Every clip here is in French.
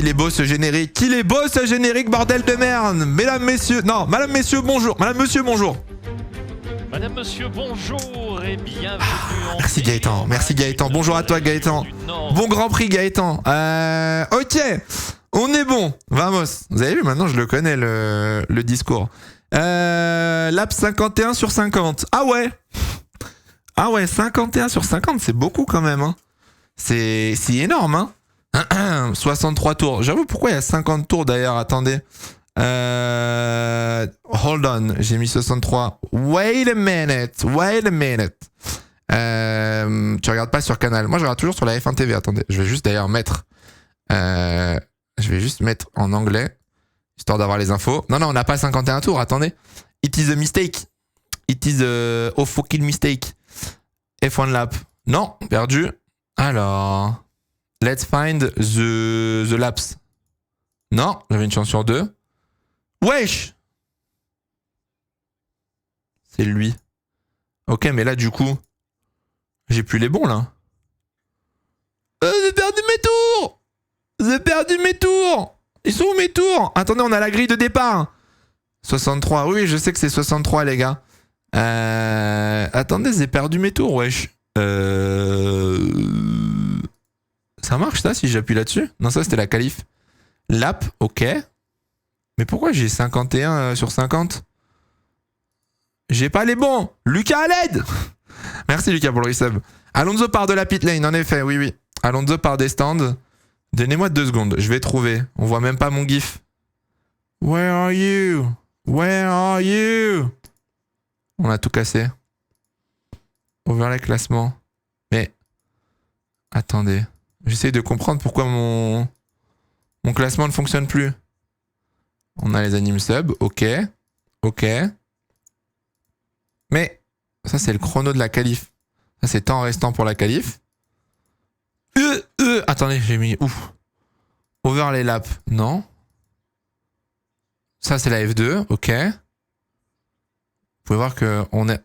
qu'il est beau ce générique. Qu'il est beau ce générique, bordel de merde. Mesdames, messieurs... Non, madame, messieurs, bonjour. Madame, monsieur, bonjour. Madame, monsieur, bonjour et bienvenue en... Merci Gaëtan, merci Gaëtan. Bonjour à toi Gaëtan. Bon Grand Prix Gaëtan. Ok, on est bon. Vamos. Vous avez vu, maintenant je le connais le discours. Lap 51 sur 50. Ah ouais. Ah ouais, 51 sur 50, c'est beaucoup quand même. Hein. C'est énorme. Hein. 63 tours. J'avoue, pourquoi il y a 50 tours d'ailleurs? Attendez. Hold on, j'ai mis 63. Wait a minute. Tu regardes pas sur Canal. Moi, je regarde toujours sur la F1 TV. Attendez, je vais juste d'ailleurs mettre... je vais juste mettre en anglais, histoire d'avoir les infos. Non, on n'a pas 51 tours, attendez. It is a mistake. It is a fucking mistake. F1 lap. Non, perdu. Alors... Let's find the laps. Non, j'avais une chance sur 2. Wesh! C'est lui. Ok, mais là, du coup, j'ai plus les bons, là. J'ai perdu mes tours! Ils sont où mes tours? Attendez, on a la grille de départ. 63. Oui, je sais que c'est 63, les gars. Attendez, j'ai perdu mes tours, wesh. Ça marche, ça, si j'appuie là-dessus? Non, ça, c'était la qualif. Lap, ok. Mais pourquoi j'ai 51 sur 50? J'ai pas les bons. Lucas à l'aide. Merci Lucas pour le resub. Alonso part de la pit lane, en effet, oui. Alonso part des stands. Donnez-moi 2 secondes, je vais trouver. On voit même pas mon gif. Where are you? On a tout cassé. Over les classements. Mais... Attendez. J'essaie de comprendre pourquoi mon classement ne fonctionne plus. On a les animes subs, ok. Mais ça c'est le chrono de la qualif. Ça c'est temps restant pour la qualif. Attendez, j'ai mis ouf. Over les laps, non. Ça c'est la F2, ok. Vous pouvez voir que on est...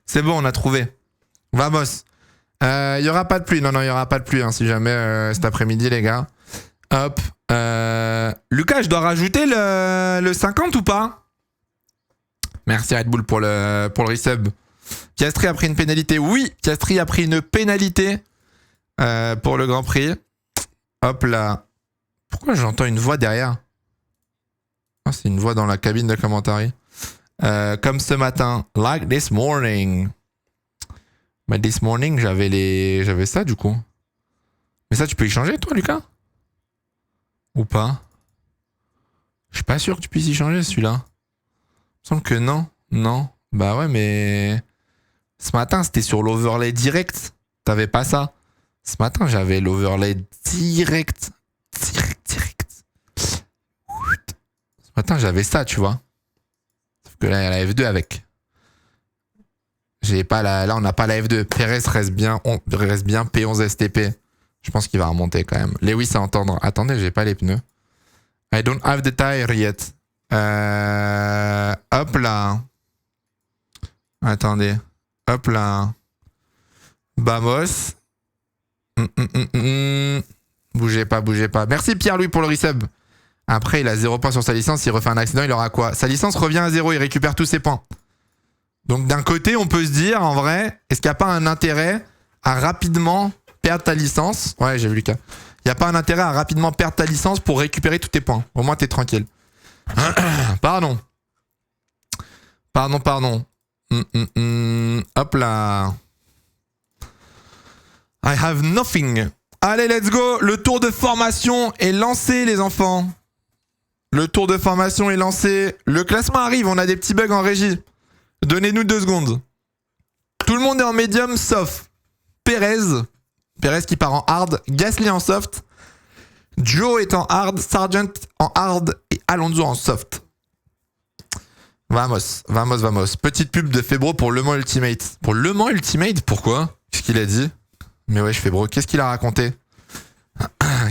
C'est bon, on a trouvé. Vamos. Il y aura pas de pluie. Non, il y aura pas de pluie hein, si jamais cet après-midi, les gars. Hop. Lucas, je dois rajouter le 50 ou pas? Merci Red Bull pour le resub. Piastri a pris une pénalité. Oui, Piastri a pris une pénalité pour le Grand Prix. Hop là. Pourquoi j'entends une voix derrière? Oh, c'est une voix dans la cabine de commentary. Comme ce matin. Like this morning. Mais this morning, j'avais ça du coup. Mais ça, tu peux y changer, toi, Lucas? Ou pas? Je suis pas sûr que tu puisses y changer, celui-là. Il me semble que non. Non. Bah ouais, mais... Ce matin, c'était sur l'overlay direct. T'avais pas ça. Ce matin, j'avais l'overlay direct. Ce matin, j'avais ça, tu vois. Sauf que là, il y a la F2 avec. J'ai pas là on n'a pas la F2. Perez reste bien P11 STP. Je pense qu'il va remonter quand même. Lewis à entendre. Attendez, j'ai pas les pneus. I don't have the tire yet. Hop là. Attendez. Hop là. Vamos. Bougez pas. Merci Pierre-Louis pour le resub. Après, il a 0 points sur sa licence. S'il refait un accident, il aura quoi? Sa licence revient à 0. Il récupère tous ses points. Donc d'un côté, on peut se dire, en vrai, est-ce qu'il n'y a pas un intérêt à rapidement perdre ta licence? Ouais, j'ai vu Lucas. Il n'y a pas un intérêt à rapidement perdre ta licence pour récupérer tous tes points. Au moins, t'es tranquille. Pardon. Hop là. I have nothing. Allez, let's go. Le tour de formation est lancé, les enfants. Le tour de formation est lancé. Le classement arrive. On a des petits bugs en régie. Donnez-nous 2 secondes. Tout le monde est en médium sauf Perez. Perez qui part en hard. Gasly en soft. Joe est en hard. Sargent en hard. Et Alonso en soft. Vamos. Petite pub de Febro pour Le Mans Ultimate. Pour Le Mans Ultimate? Pourquoi? Qu'est-ce qu'il a dit? Mais wesh Febro, qu'est-ce qu'il a raconté?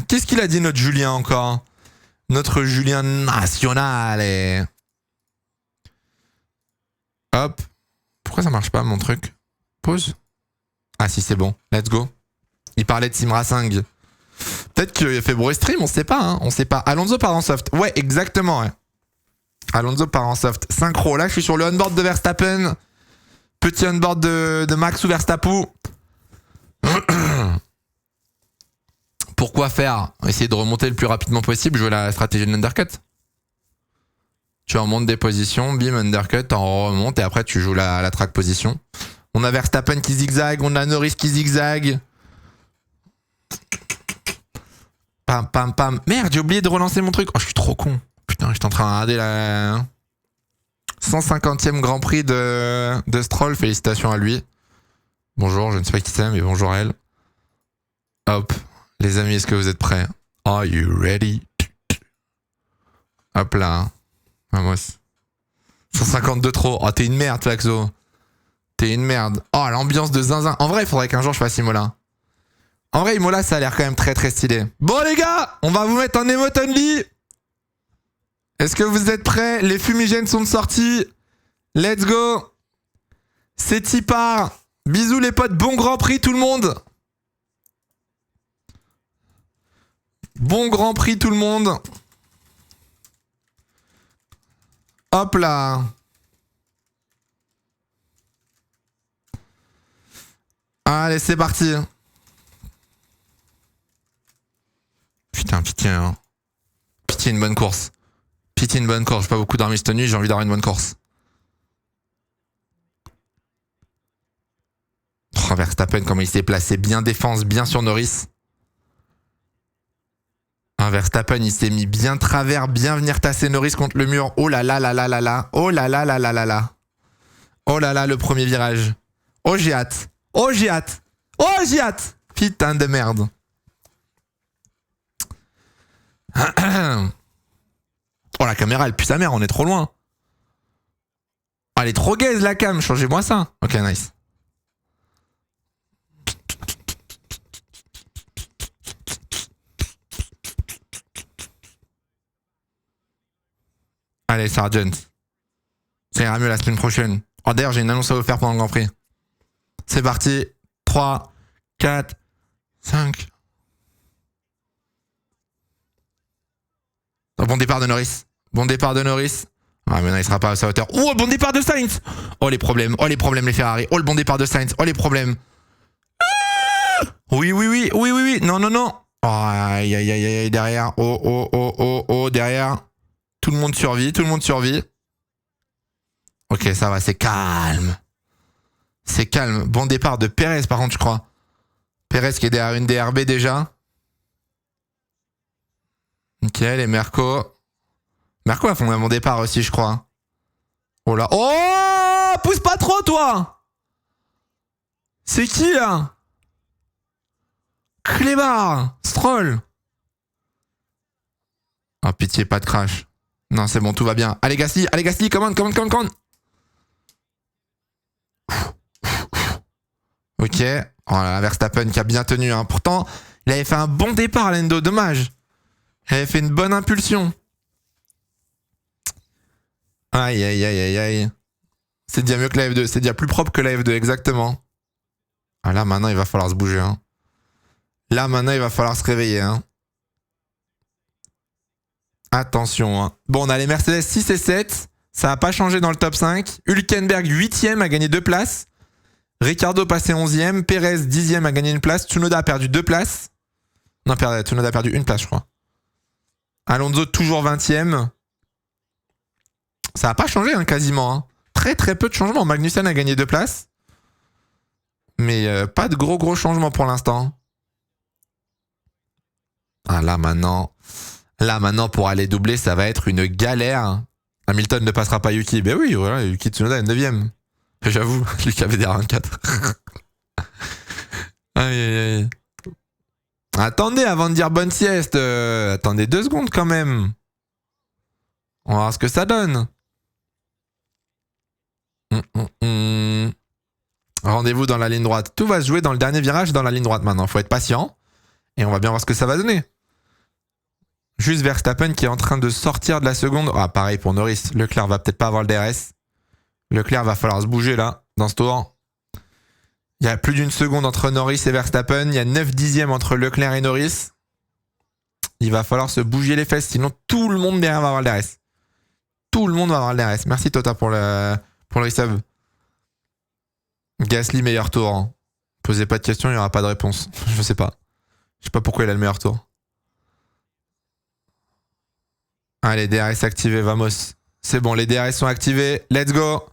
Qu'est-ce qu'il a dit notre Julien encore? Notre Julien national. Hop. Pourquoi ça marche pas mon truc? Pause. Ah si, c'est bon. Let's go. Il parlait de Sim Racing. Peut-être qu'il a fait bruit stream, on sait pas, hein. On sait pas. Alonso part en soft. Ouais, exactement, ouais. Alonso part en soft. Synchro. Là, je suis sur le onboard de Verstappen. Petit onboard de Max ou Verstappen. Pourquoi faire? Essayer de remonter le plus rapidement possible, jouer la stratégie de l'undercut. Tu remontes des positions, bim, undercut, t'en remontes et après tu joues la track position. On a Verstappen qui zigzag, on a Norris qui zigzag. Pam, pam, pam. Merde, j'ai oublié de relancer mon truc. Oh, je suis trop con. Putain, j'étais en train de regarder la 150e Grand Prix de Stroll. Félicitations à lui. Bonjour, je ne sais pas qui c'est, mais bonjour à elle. Hop. Les amis, est-ce que vous êtes prêts? Are you ready? Hop là. Vamos. 152 trop. Oh, t'es une merde, Flaxo. T'es une merde. Oh, l'ambiance de zinzin. En vrai, il faudrait qu'un jour je fasse Imola. En vrai, Imola, ça a l'air quand même très très stylé. Bon, les gars, on va vous mettre en emote only. Est-ce que vous êtes prêts? Les fumigènes sont sortis. Let's go. C'est y part. Bisous, les potes. Bon Grand Prix, tout le monde. Bon Grand Prix, tout le monde. Hop là. Allez, c'est parti. Putain, pitié, hein. Pitié, une bonne course. Pitié, une bonne course. J'ai pas beaucoup dormi cette nuit, j'ai envie d'avoir une bonne course. Oh, Verstappen, comment il s'est placé. Bien défense, bien sur Norris. Verstappen, il s'est mis bien travers, bien venir tasser Norris contre le mur. Oh là là là là là là. Oh là là là là là là. Oh là là, le premier virage. Oh, j'ai hâte. Oh, j'ai hâte. Oh, j'ai hâte. Putain de merde. Oh, la caméra, elle pue sa mère, on est trop loin. Oh, elle est trop gaze, la cam. Changez-moi ça. Ok, nice. Allez, Sargent. Ça ira mieux la semaine prochaine. Oh, d'ailleurs, j'ai une annonce à vous faire pendant le Grand Prix. C'est parti. 3, 4, 5. Oh, bon départ de Norris. Bon départ de Norris. Ah, mais non, il sera pas à sa hauteur. Oh, bon départ de Sainz. Oh, les problèmes. Oh, les problèmes, les Ferrari. Oh, le bon départ de Sainz. Oh, les problèmes. Oui, oui, oui. Oui, oui, oui. Non, non, non. Oh, aïe, aïe, aïe, aïe, derrière. Oh, oh, oh, oh, oh, derrière. Tout le monde survit, tout le monde survit. Ok, ça va, c'est calme. C'est calme. Bon départ de Perez, par contre, je crois. Perez qui est derrière une DRB déjà. Ok, les Merco. Merco a fait un bon départ aussi, je crois. Oh là. Oh, pousse pas trop, toi. C'est qui, là? Clébard. Stroll. Oh, pitié, pas de crash. Non, c'est bon, tout va bien. Allez, Gasly, come on. Ok. Oh là, Verstappen qui a bien tenu. Hein. Pourtant, il avait fait un bon départ, Lando. Dommage. Il avait fait une bonne impulsion. Aïe, aïe, aïe, aïe, aïe. C'est déjà mieux que la F2. C'est déjà plus propre que la F2, exactement. Ah, là, maintenant, il va falloir se bouger. Hein. Là, maintenant, il va falloir se réveiller. Hein. Attention. Hein. Bon, on a les Mercedes 6 et 7. Ça n'a pas changé dans le top 5. Hülkenberg 8ème a gagné 2 places. Ricardo passé 11ème. Perez 10ème a gagné une place. Tsunoda a perdu 2 places. Non, Tsunoda a perdu une place, je crois. Alonso toujours 20ème. Ça n'a pas changé, hein, quasiment. Hein. Très très peu de changements. Magnussen a gagné 2 places. Mais pas de gros changements pour l'instant. Ah, là maintenant, pour aller doubler, ça va être une galère. Hamilton ne passera pas Yuki. Ben oui, voilà, Yuki Tsunoda est 9ème. J'avoue, Lucas avait des 24. Aïe, aïe, aïe. Attendez, avant de dire bonne sieste, attendez 2 secondes quand même. On va voir ce que ça donne. Rendez-vous dans la ligne droite. Tout va se jouer dans le dernier virage dans la ligne droite maintenant. Faut être patient. Et on va bien voir ce que ça va donner. Juste Verstappen qui est en train de sortir de la seconde. Ah, pareil pour Norris. Leclerc va peut-être pas avoir le DRS. Leclerc va falloir se bouger là, dans ce tour. Il y a plus d'une seconde entre Norris et Verstappen. Il y a 9 dixièmes entre Leclerc et Norris. Il va falloir se bouger les fesses, sinon tout le monde derrière va avoir le DRS. Tout le monde va avoir le DRS. Merci Tota pour le resub. Gasly, meilleur tour. Hein. Posez pas de questions, il n'y aura pas de réponse. Je sais pas. Je sais pas pourquoi il a le meilleur tour. Allez, DRS activé, vamos. C'est bon, les DRS sont activés. Let's go.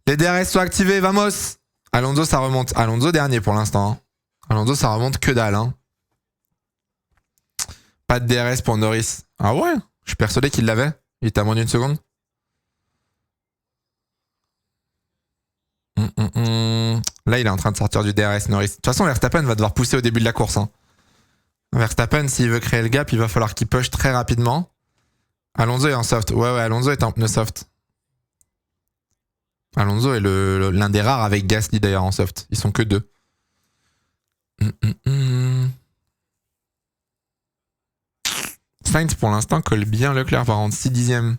Les DRS sont activés, vamos. Alonso, ça remonte. Alonso dernier pour l'instant. Hein. Alonso, ça remonte que dalle. Hein. Pas de DRS pour Norris. Ah ouais? Je suis persuadé qu'il l'avait. Il était à moins d'une seconde. Là, il est en train de sortir du DRS, Norris. De toute façon, Verstappen va devoir pousser au début de la course. Hein. Verstappen, s'il veut créer le gap, il va falloir qu'il push très rapidement. Alonso est en soft. Ouais, Alonso est en pneu soft. Alonso est l'un des rares avec Gasly d'ailleurs en soft. Ils sont que deux. Sainz pour l'instant colle bien Leclerc par contre 6 dixièmes.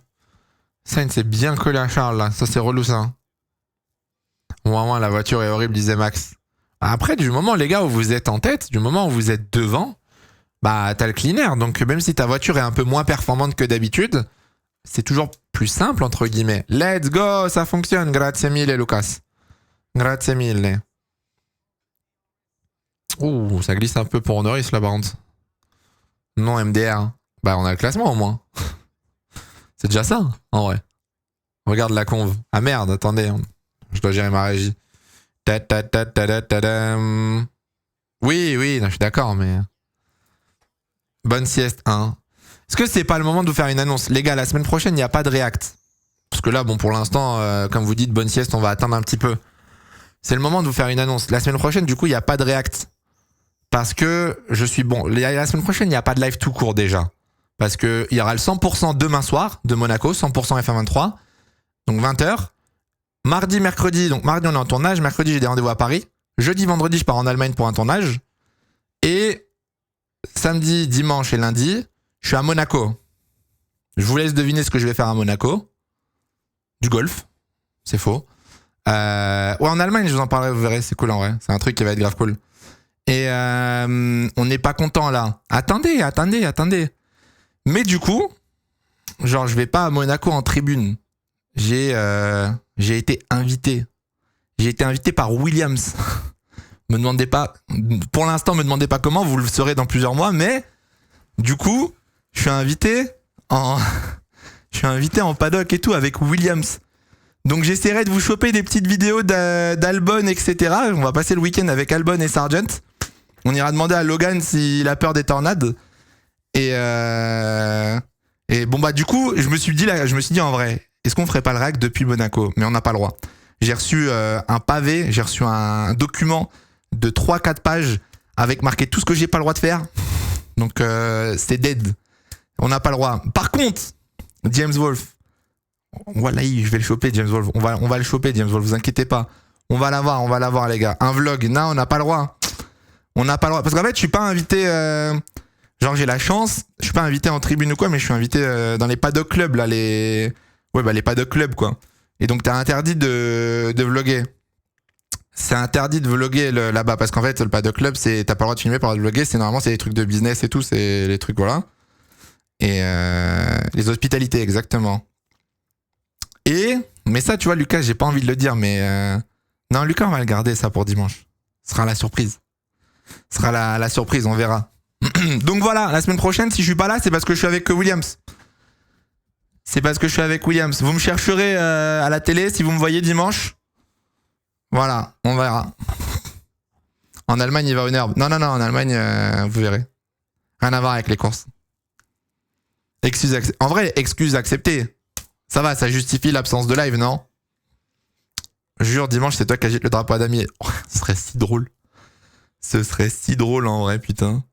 Sainz est bien collé à Charles là. Ça c'est relou ça. Vraiment la voiture est horrible disait Max. Après du moment les gars où vous êtes en tête, du moment où vous êtes devant, bah t'as le clean air. Donc même si ta voiture est un peu moins performante que d'habitude, c'est toujours plus simple entre guillemets. Let's go, ça fonctionne. Grazie mille Lucas. Grazie mille. Ouh, ça glisse un peu pour Norris là par contre. Non MDR. Bah on a le classement au moins. C'est déjà ça, en vrai. Regarde la conve. Ah merde, attendez. Je dois gérer ma régie. Oui, non, je suis d'accord, mais... Bonne sieste, hein. Est-ce que c'est pas le moment de vous faire une annonce? Les gars, la semaine prochaine, il n'y a pas de React. Parce que là, bon, pour l'instant, comme vous dites, bonne sieste, on va attendre un petit peu. C'est le moment de vous faire une annonce. La semaine prochaine, du coup, il n'y a pas de React. Parce que je suis bon. La semaine prochaine, il n'y a pas de live tout court déjà. Parce qu'il y aura le 100% demain soir de Monaco, 100% F1 23. Donc 20h. Mardi, mercredi, donc mardi on est en tournage, mercredi j'ai des rendez-vous à Paris. Jeudi, vendredi, je pars en Allemagne pour un tournage. Et samedi, dimanche et lundi, je suis à Monaco. Je vous laisse deviner ce que je vais faire à Monaco. Du golf. C'est faux. Ouais, en Allemagne, je vous en parlerai, vous verrez, c'est cool en vrai. C'est un truc qui va être grave cool. Et on n'est pas content là. Attendez. Mais du coup, genre je vais pas à Monaco en tribune. J'ai été invité. J'ai été invité par Williams. Me demandez pas, pour l'instant me demandez pas comment, vous le saurez dans plusieurs mois, mais du coup, je suis invité en paddock et tout avec Williams. Donc j'essaierai de vous choper des petites vidéos d'Albon, etc. On va passer le week-end avec Albon et Sargent. On ira demander à Logan s'il a peur des tornades. Et bon bah du coup, je me suis dit en vrai, est-ce qu'on ferait pas le rack depuis Monaco? Mais on n'a pas le droit. J'ai reçu un pavé, j'ai reçu un document de 3-4 pages avec marqué tout ce que j'ai pas le droit de faire. Donc c'est dead. On n'a pas le droit. Par contre, James Wolf, voilà, je vais le choper James Wolf. On va le choper James Wolf, vous inquiétez pas. On va l'avoir les gars. Un vlog, non, on n'a pas le droit. On n'a pas le droit. Parce qu'en fait, je suis pas invité... Genre j'ai la chance, je suis pas invité en tribune ou quoi, mais je suis invité dans les paddock clubs là, les paddock clubs quoi. Et donc t'as interdit de vlogger. C'est interdit de vlogger là-bas parce qu'en fait le paddock club c'est t'as pas le droit de filmer, pas le droit de vlogger, c'est normalement c'est des trucs de business et tout, c'est les trucs voilà. Et les hospitalités exactement. Mais ça tu vois Lucas, j'ai pas envie de le dire mais non Lucas on va le garder ça pour dimanche. Ce sera la surprise. Ce sera la surprise, on verra. Donc voilà, la semaine prochaine, si je suis pas là, c'est parce que je suis avec Williams. Vous me chercherez à la télé si vous me voyez dimanche. Voilà, on verra. En Allemagne, il va une herbe. Non, en Allemagne, vous verrez. Rien à voir avec les courses. En vrai, excuse acceptée. Ça va, ça justifie l'absence de live, non? Jure, dimanche, c'est toi qui agite le drapeau à damier. Oh, ce serait si drôle. Ce serait si drôle en vrai, putain.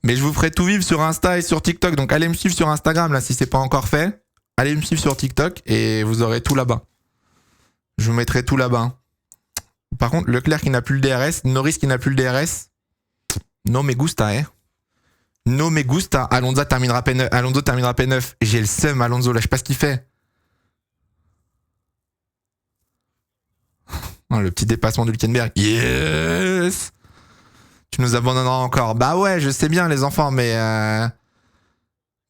Mais je vous ferai tout vivre sur Insta et sur TikTok. Donc allez me suivre sur Instagram là si c'est pas encore fait. Allez me suivre sur TikTok et vous aurez tout là-bas. Je vous mettrai tout là-bas. Par contre, Leclerc qui n'a plus le DRS, Norris qui n'a plus le DRS. No me gusta, No me gusta. Alonso terminera P9. J'ai le seum, Alonso là, je sais pas ce qu'il fait. Oh, le petit dépassement de Hülkenberg. Yes! Tu nous abandonneras encore. Bah ouais, je sais bien les enfants, mais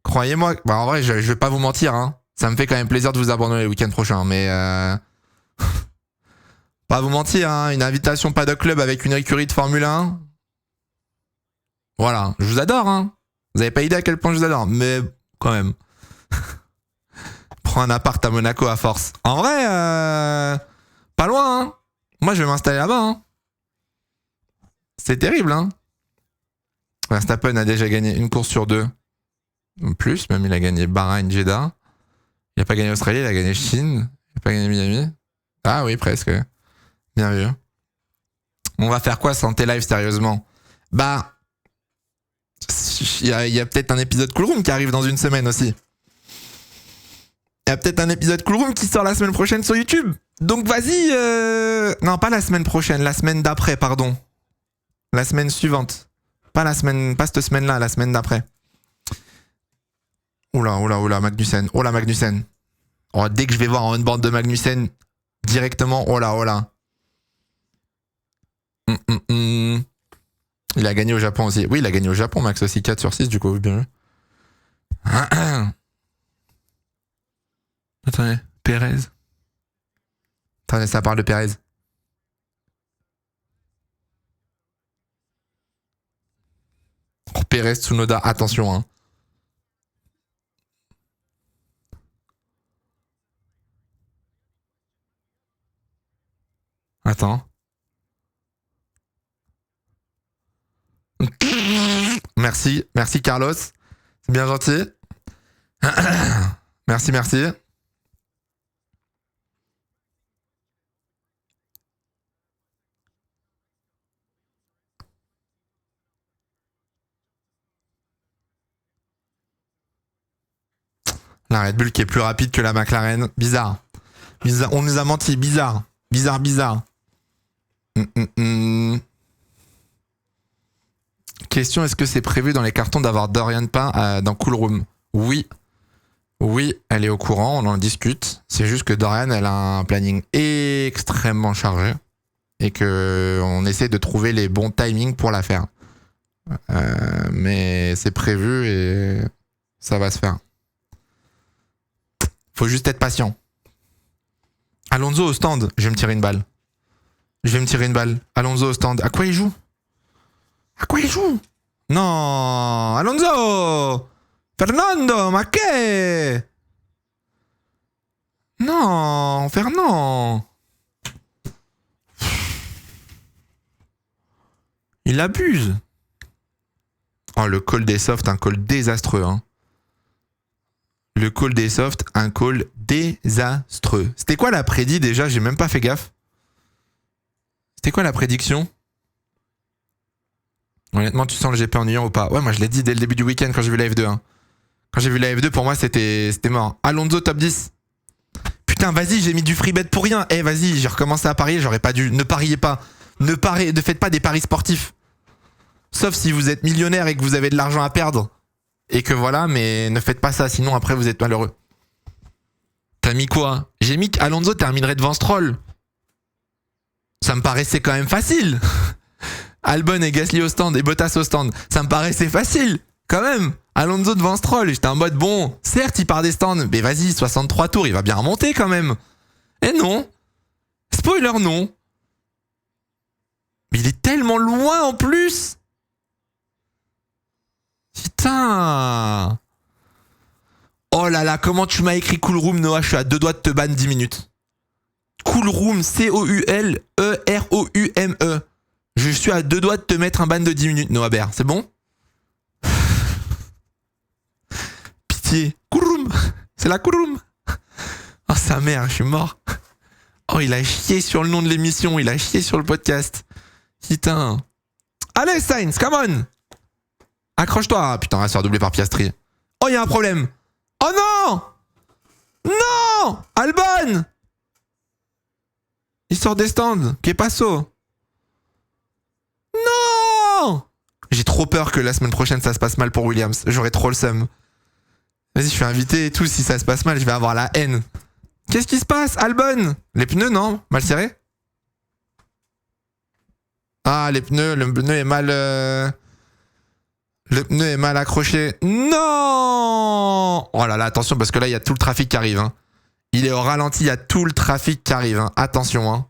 croyez-moi, bah en vrai, je vais pas vous mentir, hein. Ça me fait quand même plaisir de vous abandonner le week-end prochain, mais pas vous mentir, hein. Une invitation Paddock Club avec une écurie de Formule 1. Voilà, je vous adore, hein. Vous avez pas idée à quel point je vous adore, mais quand même. Prends un appart à Monaco à force. En vrai, pas loin, hein. Moi, je vais m'installer là-bas, hein. C'est terrible, hein. Verstappen a déjà gagné une course sur 2. Plus, même il a gagné Bahreïn, Jeddah. Il a pas gagné Australie, il a gagné Chine. Il a pas gagné Miami. Ah oui, presque. Bien vu. On va faire quoi Santé Live, sérieusement? Bah, il y a peut-être un épisode Cool Room qui arrive dans une semaine aussi. Il y a peut-être un épisode Cool Room qui sort la semaine prochaine sur YouTube. Donc vas-y. Non, pas la semaine prochaine, la semaine d'après, pardon. La semaine suivante. Pas cette semaine-là, la semaine d'après. Oula, Magnussen. Oh la Magnussen. Oh, dès que je vais voir en on-board de Magnussen, directement, oh là. Il a gagné au Japon aussi. Oui, il a gagné au Japon, Max aussi, 4 sur 6, du coup, bien vu. Attendez, Pérez. Attendez, ça parle de Pérez. Oh, Pérez, Tsunoda, attention, hein. Attends. Merci Carlos. C'est bien gentil. Merci. La Red Bull qui est plus rapide que la McLaren. Bizarre. On nous a menti. Bizarre. Question, est-ce que c'est prévu dans les cartons d'avoir Dorian Pain dans Cool Room? Oui, elle est au courant, on en discute. C'est juste que Dorian, elle a un planning extrêmement chargé et que on essaie de trouver les bons timings pour la faire. Mais c'est prévu et ça va se faire. Faut juste être patient. Alonso au stand, je vais me tirer une balle. Alonso au stand. À quoi il joue? Non, Alonso! Fernando, ma que? Non, Fernand. Il abuse. Oh, le call des softs, un call désastreux, hein. Le call des softs, un call désastreux. C'était quoi la prédit déjà? J'ai même pas fait gaffe. C'était quoi la prédiction? Honnêtement, tu sens le GP ennuyant ou pas? Ouais, moi je l'ai dit dès le début du week-end quand j'ai vu la F2. Hein. Quand j'ai vu la F2, pour moi c'était mort. Alonso top 10. Putain, vas-y, j'ai mis du free bet pour rien. Vas-y, j'ai recommencé à parier, j'aurais pas dû. Ne pariez pas. Ne faites pas des paris sportifs. Sauf si vous êtes millionnaire et que vous avez de l'argent à perdre. Et que voilà, mais ne faites pas ça, sinon après vous êtes malheureux. T'as mis quoi? J'ai mis qu'Alonso terminerait devant Stroll. Ça me paraissait quand même facile. Albon et Gasly au stand et Bottas au stand. Ça me paraissait facile. Quand même. Alonso devant Stroll. J'étais en mode bon, certes il part des stands, mais vas-y, 63 tours, il va bien remonter quand même. Et non. Spoiler non. Mais il est tellement loin en plus. Putain. Oh là là, comment tu m'as écrit Cool Room, Noah? Je suis à 2 doigts de te ban 10 minutes. Cool Room, C-O-U-L-E-R-O-U-M-E. Je suis à 2 doigts de te mettre un ban de 10 minutes, Noah Baer. C'est bon? Pitié. Cool Room. C'est la Cool Room. Oh, sa mère, je suis mort. Oh, il a chié sur le nom de l'émission. Il a chié sur le podcast. Putain. Allez, Sainz, come on. Accroche-toi. Ah, putain, on va se faire doubler par Piastri. Oh, il y a un problème. Oh non! Non! Albon! Il sort des stands. Qu'est passo? Non! J'ai trop peur que la semaine prochaine ça se passe mal pour Williams. J'aurais trop le seum. Vas-y, je suis invité et tout. Si ça se passe mal, je vais avoir la haine. Qu'est-ce qui se passe, Albon? Les pneus, non? Mal serrés? Ah, le pneu est mal... Le pneu est mal accroché. Non! Oh là là, attention, parce que là, il y a tout le trafic qui arrive. Hein. Il est au ralenti, il y a tout le trafic qui arrive. Hein. Attention. Hein.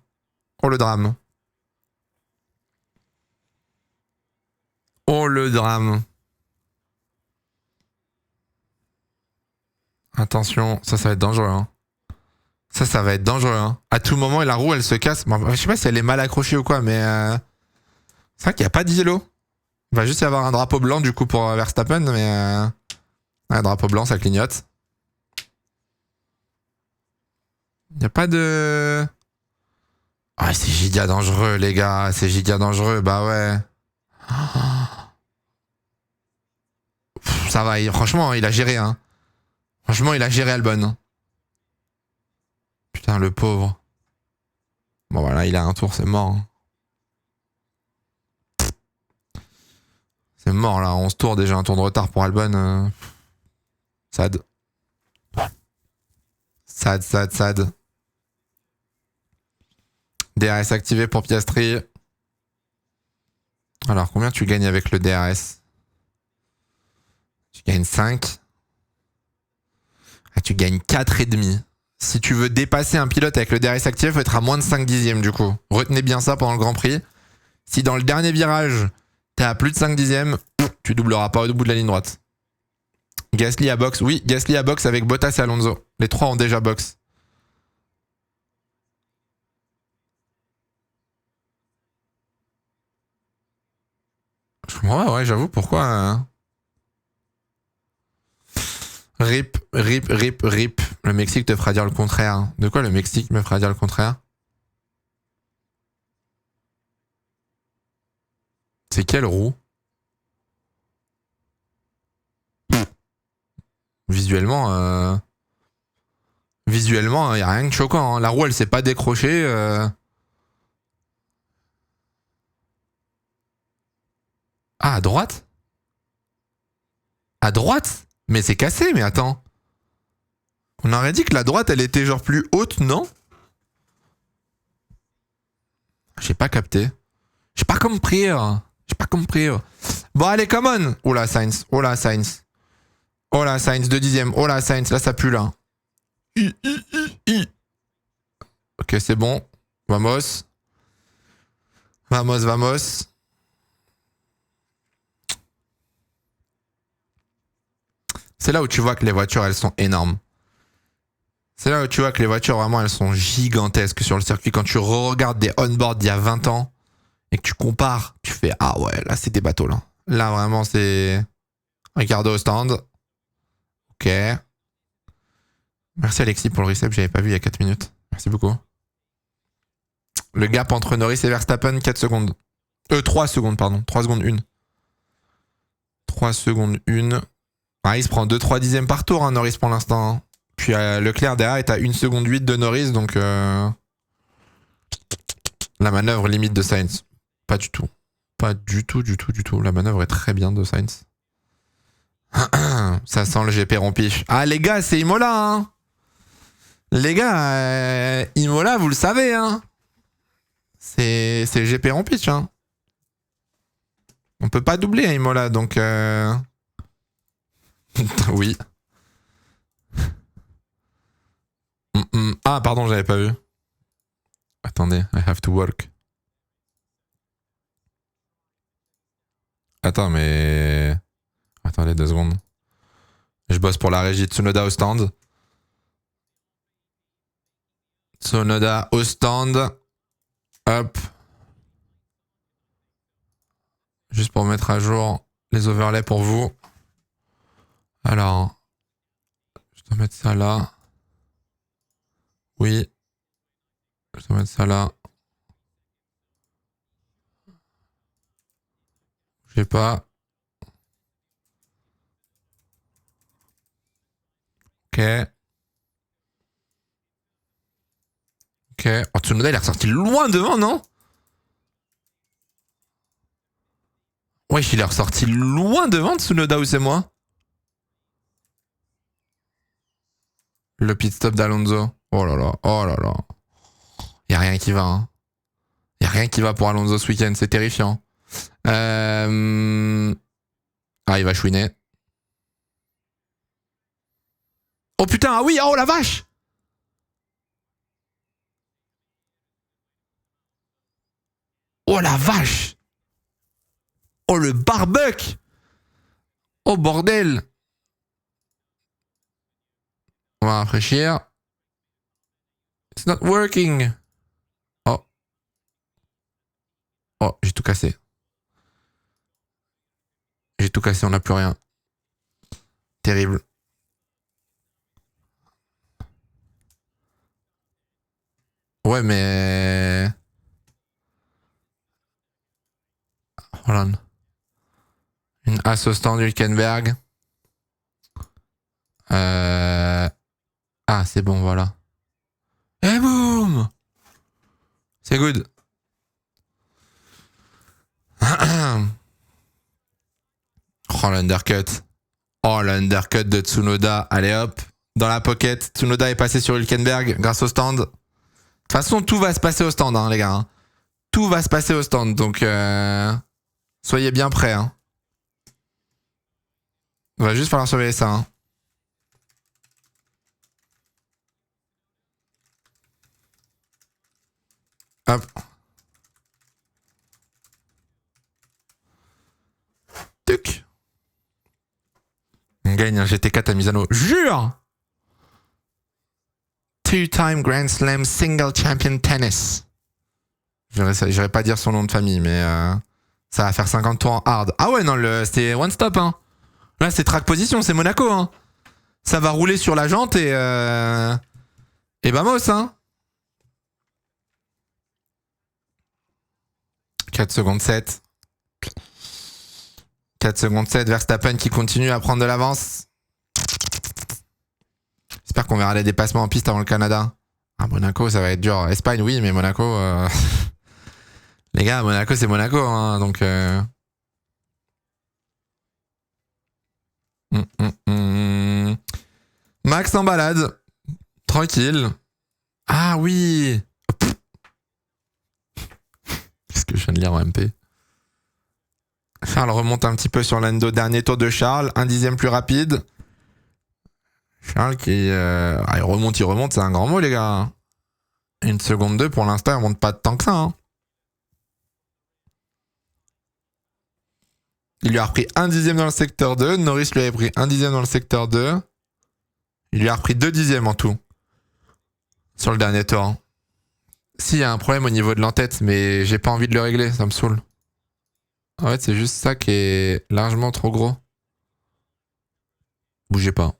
Oh, le drame. Oh, le drame. Attention, ça va être dangereux. Hein. Ça va être dangereux. Hein. À tout moment, la roue, elle se casse. Bon, je sais pas si elle est mal accrochée ou quoi, mais... C'est vrai qu'il n'y a pas de yellow. Il va juste y avoir un drapeau blanc, du coup, pour Verstappen, mais... Un drapeau blanc, ça clignote. Il n'y a pas de... Ah, c'est giga dangereux, les gars. C'est giga dangereux, bah ouais. Ça va, franchement, il a géré, hein. Franchement, il a géré Albon. Putain, le pauvre. Bon, voilà, il a un tour, c'est mort. Hein. C'est mort, là. 11 tours, déjà un tour de retard pour Albon. Sad. Sad. DRS activé pour Piastri. Alors, combien tu gagnes avec le DRS? Tu gagnes 5. Ah, tu gagnes 4,5. Si tu veux dépasser un pilote avec le DRS activé, il faut être à moins de 5 dixièmes du coup. Retenez bien ça pendant le Grand Prix. Si dans le dernier virage, t'es à plus de 5 dixièmes, tu doubleras pas au bout de la ligne droite. Gasly à box. Oui, Gasly à box avec Bottas et Alonso. Les trois ont déjà box. Je comprends pas, ouais, j'avoue, pourquoi... Rip. Le Mexique te fera dire le contraire. De quoi le Mexique me fera dire le contraire? C'est quelle roue? Visuellement, il n'y a rien de choquant. Hein. La roue, elle s'est pas décrochée. Ah, à droite? À droite? Mais c'est cassé, mais attends. On aurait dit que la droite, elle était genre plus haute, non? J'ai pas capté. J'ai pas compris. Bon, allez, come on. Oh là, Sainz. Oh là, Sainz, 2 dixièmes. Oh là, Sainz, là, ça pue, là. Ok, c'est bon. Vamos. C'est là où tu vois que les voitures, elles sont énormes. C'est là où tu vois que les voitures, vraiment, elles sont gigantesques sur le circuit. Quand tu regardes des on-board d'il y a 20 ans et que tu compares, tu fais « Ah ouais, là, c'est des bateaux, là. » Là, vraiment, c'est... Ricardo au stand. Ok. Merci Alexis pour le reset, j'avais pas vu il y a 4 minutes. Merci beaucoup. Le gap entre Norris et Verstappen, 4 secondes. 3 secondes, pardon. 3 secondes 1. 3 secondes 1. Ah, il se prend 2-3 dixièmes par tour, hein, Norris, pour l'instant. Hein. Puis Leclerc derrière est à 1 seconde 8 de Norris, donc... La manœuvre limite de Sainz. Pas du tout. Pas du tout. La manœuvre est très bien de Sainz. Ça sent le GP rompiche. Ah les gars, c'est Imola, hein. Les gars, Imola, vous le savez, hein. C'est le GP rompiche, hein. On peut pas doubler à Imola, donc... oui. Ah, pardon, j'avais pas vu. Attendez, I have to work. Attends, mais... Attendez 2 secondes. Je bosse pour la régie. Tsunoda au stand. Tsunoda au stand. Hop. Juste pour mettre à jour les overlays pour vous. Alors, je dois mettre ça là. Oui. Je dois mettre ça là. Je sais pas. Ok. Ok. Oh, Tsunoda, il est ressorti loin devant, non? Wesh, il est ressorti loin devant Tsunoda ou c'est moi? Le pit stop d'Alonso. Oh là là. Y'a rien qui va, hein. Y a rien qui va pour Alonso ce week-end, c'est terrifiant. Ah, il va chouiner. Oh putain, ah oui, oh la vache! Oh la vache! Oh le barbecue! Oh bordel! On va rafraîchir. It's not working. Oh. Oh, j'ai tout cassé. J'ai tout cassé, on n'a plus rien. Terrible. Ouais, mais... Voilà. Une asse au stand Hülkenberg. Ah, c'est bon, voilà. Et boum! C'est good. Oh, l'undercut. Oh, l'undercut de Tsunoda. Allez hop. Dans la pocket. Tsunoda est passé sur Hülkenberg grâce au stand. De toute façon, tout va se passer au stand, hein, les gars. Hein. Tout va se passer au stand. Donc, soyez bien prêts. Hein. Il va juste falloir surveiller ça. Hein. Hop. Tuc. On gagne un GT4 à Misano. Jure! Two-time Grand Slam Single Champion Tennis. J'irais pas dire son nom de famille, mais ça va faire 50 tours en hard. Ah ouais, non, c'était one stop. Hein. Là, c'est track position, c'est Monaco. Hein. Ça va rouler sur la jante et vamos. Hein. 4 secondes 7. 4 secondes 7, Verstappen qui continue à prendre de l'avance. J'espère qu'on verra les dépassements en piste avant le Canada. Ah, Monaco, ça va être dur. Espagne, oui, mais Monaco... Les gars, Monaco, c'est Monaco, hein, donc... Max en balade. Tranquille. Ah oui. Qu'est-ce que je viens de lire en MP? Charles remonte un petit peu sur l'endo. Dernier tour de Charles. 1 dixième plus rapide. Charles qui... il remonte, c'est un grand mot, les gars. 1 seconde 2, pour l'instant, il remonte pas tant que ça. Hein. Il lui a repris 1 dixième dans le secteur 2. Norris lui avait pris 1 dixième dans le secteur 2. Il lui a repris 2 dixièmes en tout. Sur le dernier tour. Si, il y a un problème au niveau de l'entête, mais j'ai pas envie de le régler, ça me saoule. En fait, c'est juste ça qui est largement trop gros. Bougez pas.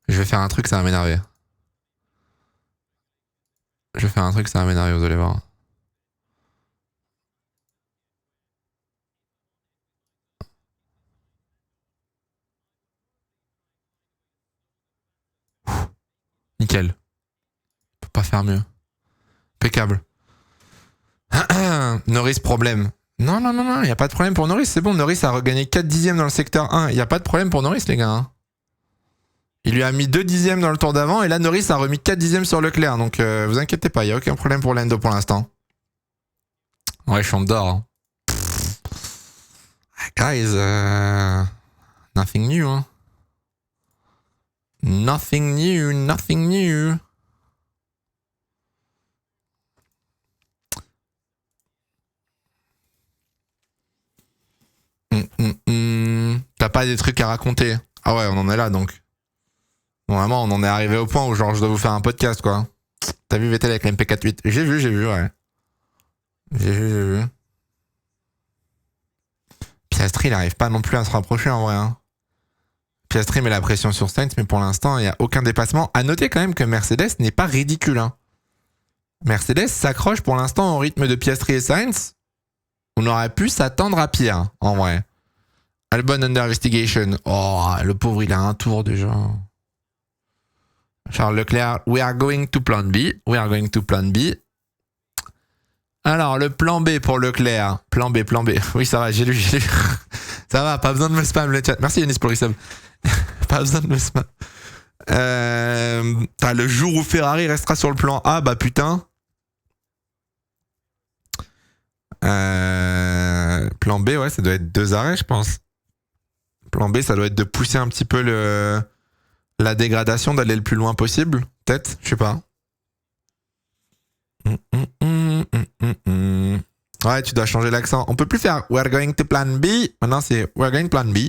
Je vais faire un truc, ça va m'énerver. Je vais faire un truc, ça va m'énerver, vous allez voir. Nickel. Peut pas faire mieux. Impeccable. Norris, problème. Non, il n'y a pas de problème pour Norris. C'est bon, Norris a regagné 4 dixièmes dans le secteur 1. Il n'y a pas de problème pour Norris, les gars. Hein. Il lui a mis 2 dixièmes dans le tour d'avant et là, Norris a remis 4 dixièmes sur Leclerc. Donc, vous inquiétez pas, il n'y a aucun problème pour Lando pour l'instant. Ouais, je chante d'or. Hein. Guys, nothing new. Hein. Nothing new. T'as pas des trucs à raconter? Ah ouais, on en est là donc. Bon, vraiment, on en est arrivé au point où genre je dois vous faire un podcast quoi. T'as vu Vettel avec l'MP48? J'ai vu, ouais. J'ai vu. Piastri, il arrive pas non plus à se rapprocher en vrai. Hein. Piastri met la pression sur Sainz, mais pour l'instant, il n'y a aucun dépassement. À noter quand même que Mercedes n'est pas ridicule. Hein. Mercedes s'accroche pour l'instant au rythme de Piastri et Sainz. On aurait pu s'attendre à pire, en vrai. Albon under investigation. Oh, le pauvre, il a un tour déjà. Charles Leclerc, we are going to plan B. Alors, le plan B pour Leclerc. Plan B. Oui, ça va, j'ai lu. Ça va, pas besoin de me spam le chat. Merci Yanis pour le resub. Pas besoin de le smash. Le jour où Ferrari restera sur le plan A, bah putain. Plan B, ouais, ça doit être 2 arrêts, je pense. Plan B, ça doit être de pousser un petit peu la dégradation, d'aller le plus loin possible. Peut-être, je sais pas. Ouais, tu dois changer l'accent. On peut plus faire We're going to plan B. Maintenant, c'est We're going plan B.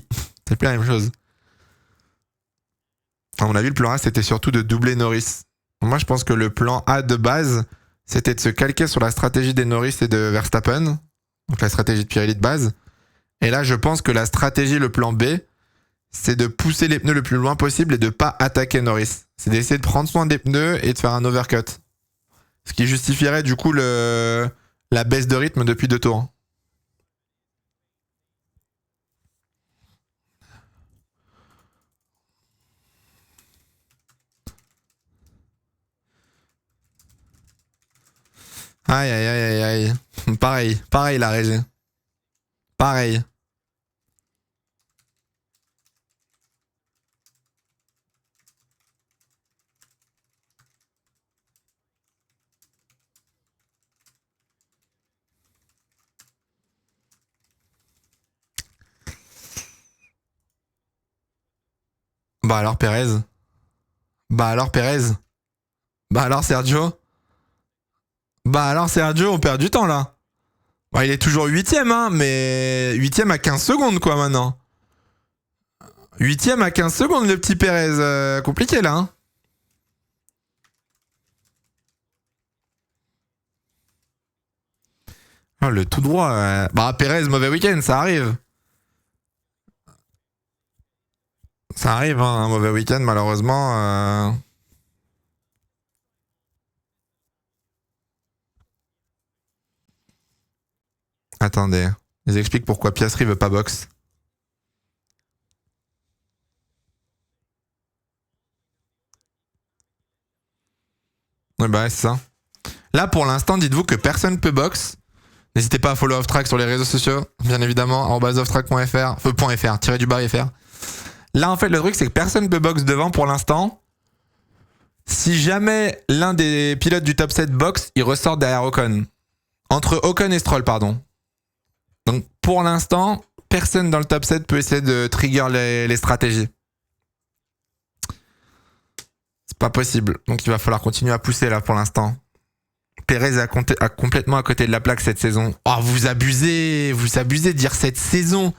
C'est plus la même chose. À mon avis, le plan A, c'était surtout de doubler Norris. Moi, je pense que le plan A de base, c'était de se calquer sur la stratégie des Norris et de Verstappen. Donc la stratégie de Pirelli de base. Et là, je pense que la stratégie, le plan B, c'est de pousser les pneus le plus loin possible et de pas attaquer Norris. C'est d'essayer de prendre soin des pneus et de faire un overcut. Ce qui justifierait du coup la baisse de rythme depuis 2 tours. Aïe aïe aïe aïe aïe. Pareil la régie. Pareil. Bah alors Perez. Bah alors Perez. Bah alors Sergio. Bah alors Sergio, on perd du temps là. Bah, il est toujours 8ème, hein, mais 8ème à 15 secondes quoi maintenant. 8ème à 15 secondes le petit Perez. Compliqué là. Hein. Oh, le tout droit. Bah Perez, mauvais week-end, ça arrive. Ça arrive, hein, un mauvais week-end malheureusement. Attendez, je vous explique pourquoi Piastri veut pas box. Ouais bah ouais, c'est ça. Là pour l'instant, dites-vous que personne peut box. N'hésitez pas à follow Offtrack sur les réseaux sociaux, bien évidemment, @offtrack.fr, .fr. Là en fait le truc c'est que personne peut box devant pour l'instant. Si jamais l'un des pilotes du top 7 box, il ressort derrière Ocon. Entre Ocon et Stroll, pardon. Donc pour l'instant, personne dans le top 7 peut essayer de trigger les stratégies. C'est pas possible. Donc il va falloir continuer à pousser là pour l'instant. Perez a complètement à côté de la plaque cette saison. Oh, vous abusez de dire cette saison.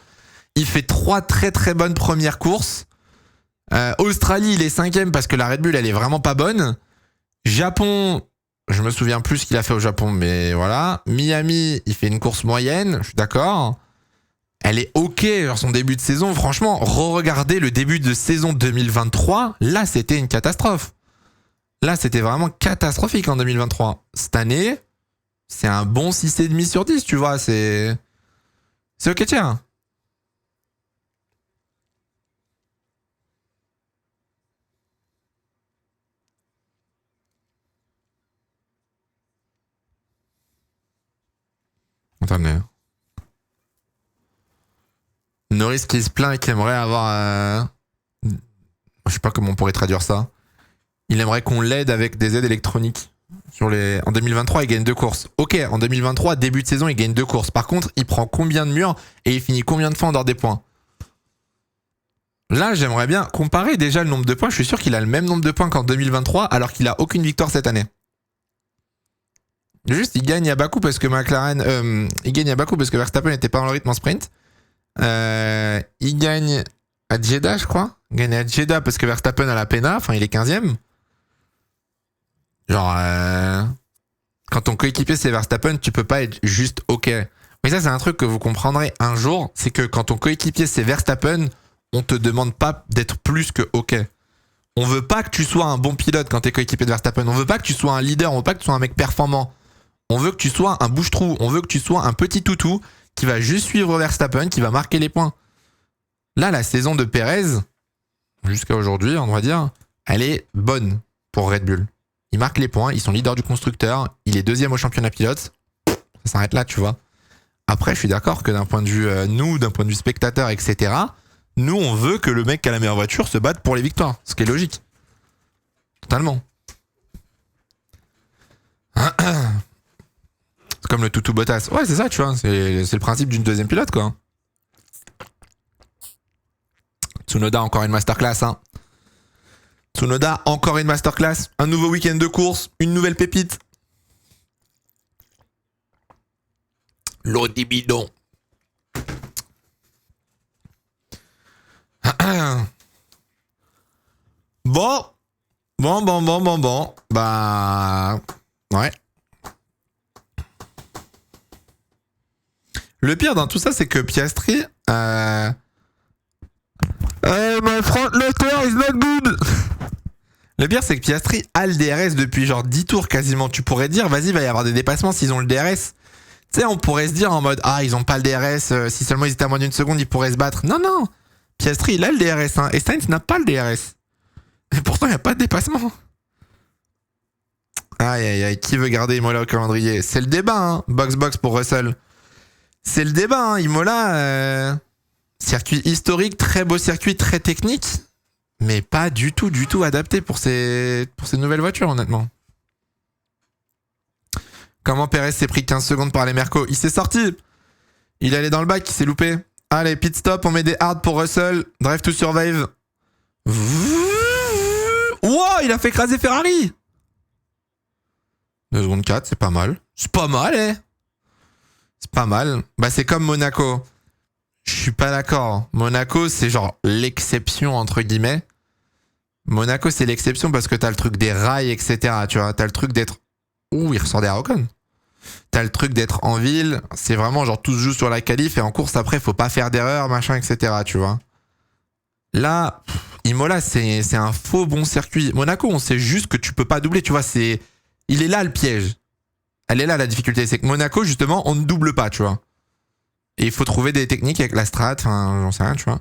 Il fait 3 très très bonnes premières courses. Australie, il est 5ème parce que la Red Bull, elle est vraiment pas bonne. Japon, je me souviens plus ce qu'il a fait au Japon, mais voilà. Miami, il fait une course moyenne, je suis d'accord. Elle est ok, genre son début de saison. Franchement, re-regardez le début de saison 2023. Là, c'était une catastrophe. Là, c'était vraiment catastrophique en 2023. Cette année, c'est un bon 6,5 sur 10, tu vois. C'est ok, tiens. Attendez. Norris qui se plaint et qui aimerait avoir... Je sais pas comment on pourrait traduire ça. Il aimerait qu'on l'aide avec des aides électroniques. En 2023, il gagne 2 courses. Ok, en 2023, début de saison, il gagne 2 courses. Par contre, il prend combien de murs et il finit combien de fois en dehors des points? Là, j'aimerais bien comparer déjà le nombre de points. Je suis sûr qu'il a le même nombre de points qu'en 2023 alors qu'il a aucune victoire cette année. Juste, il gagne à Bakou parce que il gagne à Bakou parce que Verstappen n'était pas dans le rythme en sprint. Il gagne à Jeddah, je crois. Il gagne à Jeddah parce que Verstappen a la pena. Enfin, il est 15ème. Genre, quand ton coéquipier c'est Verstappen, tu peux pas être juste ok. Mais ça, c'est un truc que vous comprendrez un jour. C'est que quand ton coéquipier c'est Verstappen, on te demande pas d'être plus que ok. On veut pas que tu sois un bon pilote quand t'es coéquipier de Verstappen. On veut pas que tu sois un leader. On veut pas que tu sois un mec performant. On veut que tu sois un bouche-trou. On veut que tu sois un petit toutou qui va juste suivre Verstappen, qui va marquer les points. Là, la saison de Perez, jusqu'à aujourd'hui, on va dire, elle est bonne pour Red Bull. Ils marquent les points, ils sont leaders du constructeur, il est 2ème au championnat pilote. Ça s'arrête là, tu vois. Après, je suis d'accord que d'un point de vue d'un point de vue spectateur, etc., Nous, on veut que le mec qui a la meilleure voiture se batte pour les victoires. Ce qui est logique. Totalement. C'est comme le toutou Bottas. Ouais, c'est ça, tu vois. C'est le principe d'une deuxième pilote, quoi. Tsunoda, encore une masterclass, hein. Tsunoda, encore une masterclass. Un nouveau week-end de course. Une nouvelle pépite. L'eau des bidons. Bon. Bah. Ouais. Le pire dans tout ça, c'est que Piastri. My front motor is not good. Le pire, c'est que Piastri a le DRS depuis genre 10 tours quasiment. Tu pourrais dire, vas-y, va y avoir des dépassements s'ils ont le DRS. Tu sais, on pourrait se dire en mode, ah, ils ont pas le DRS, si seulement ils étaient à moins d'une seconde, ils pourraient se battre. Non, non. Piastri, il a le DRS, hein, et Sainz n'a pas le DRS. Et pourtant, il n'y a pas de dépassement. Aïe, aïe, aïe, qui veut garder Imola au calendrier? C'est le débat, hein. Box pour Russell. C'est le débat, hein. Imola, circuit historique, très beau circuit, très technique, mais pas du tout adapté pour ces nouvelles voitures, honnêtement. Comment Perez s'est pris 15 secondes par les Mercos? Il s'est sorti. Il est allé dans le bac, il s'est loupé. Allez, pit stop, on met des hards pour Russell. Drive to survive. Wow, il a fait écraser Ferrari. 2 secondes 4, c'est pas mal. C'est pas mal, C'est pas mal. Bah, c'est comme Monaco. Je suis pas d'accord. Monaco, c'est genre l'exception, entre guillemets. Monaco, c'est l'exception parce que t'as le truc des rails, etc. Tu vois, t'as le truc d'être... Ouh, il ressort des Ocon. T'as le truc d'être en ville. C'est vraiment genre tout se joue sur la qualif et en course après, faut pas faire d'erreur, machin, etc. Tu vois. Là, Imola, c'est un faux bon circuit. Monaco, on sait juste que tu peux pas doubler, tu vois. Il est là le piège. Elle est là la difficulté. C'est que Monaco, justement, on ne double pas, tu vois. Et il faut trouver des techniques avec la strat, enfin, j'en sais rien, tu vois.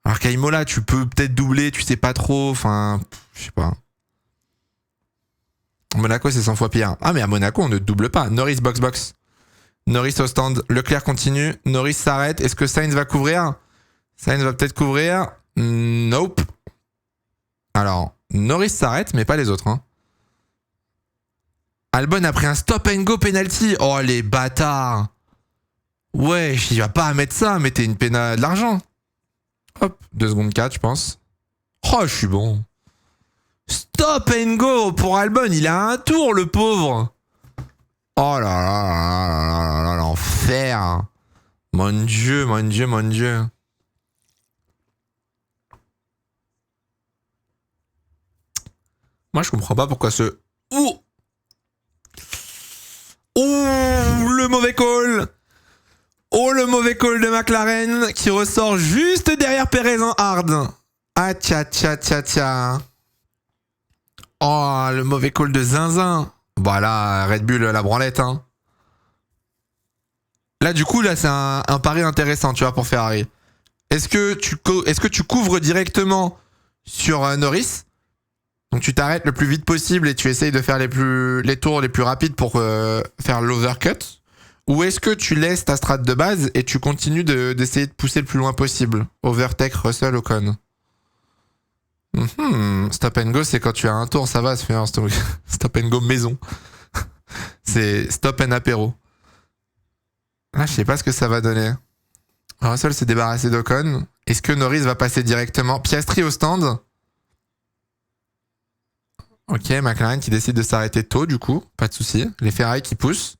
Alors qu'à Imola, tu peux peut-être doubler, tu sais pas trop, enfin, je sais pas. Monaco, c'est 100 fois pire. Ah, mais à Monaco, on ne double pas. Norris box. Norris au stand. Leclerc continue. Norris s'arrête. Est-ce que Sainz va couvrir? Sainz va peut-être couvrir. Nope. Alors, Norris s'arrête, mais pas les autres, hein. Albon a pris un stop and go penalty. Oh, les bâtards. Ouais, il va pas à mettre ça. Mettez une peine de l'argent. Hop, 2 secondes 4, je pense. Oh, je suis bon. Stop and go pour Albon. Il a un tour, le pauvre. Oh là là, l'enfer. Mon Dieu. Moi, je comprends pas pourquoi ce... Ouh, le mauvais call. Oh, le mauvais call de McLaren qui ressort juste derrière Perez en hard. Ah, tcha. Oh, le mauvais call de Zinzin. Voilà, Red Bull, la branlette, hein. Là, du coup, là, c'est un pari intéressant, tu vois, pour Ferrari. Est-ce que tu couvres directement sur Norris? Donc, tu t'arrêtes le plus vite possible et tu essayes de faire les tours les plus rapides pour faire l'overcut? Ou est-ce que tu laisses ta strat de base et tu continues d'essayer de pousser le plus loin possible? Overtake, Russell, Ocon. Stop and go, c'est quand tu as un tour, ça va se faire un stop and go maison. C'est stop and apéro. Là, je sais pas ce que ça va donner. Russell s'est débarrassé d'Ocon. Est-ce que Norris va passer directement? Piastri au stand. Ok, McLaren qui décide de s'arrêter tôt, du coup. Pas de souci. Les Ferrari qui poussent.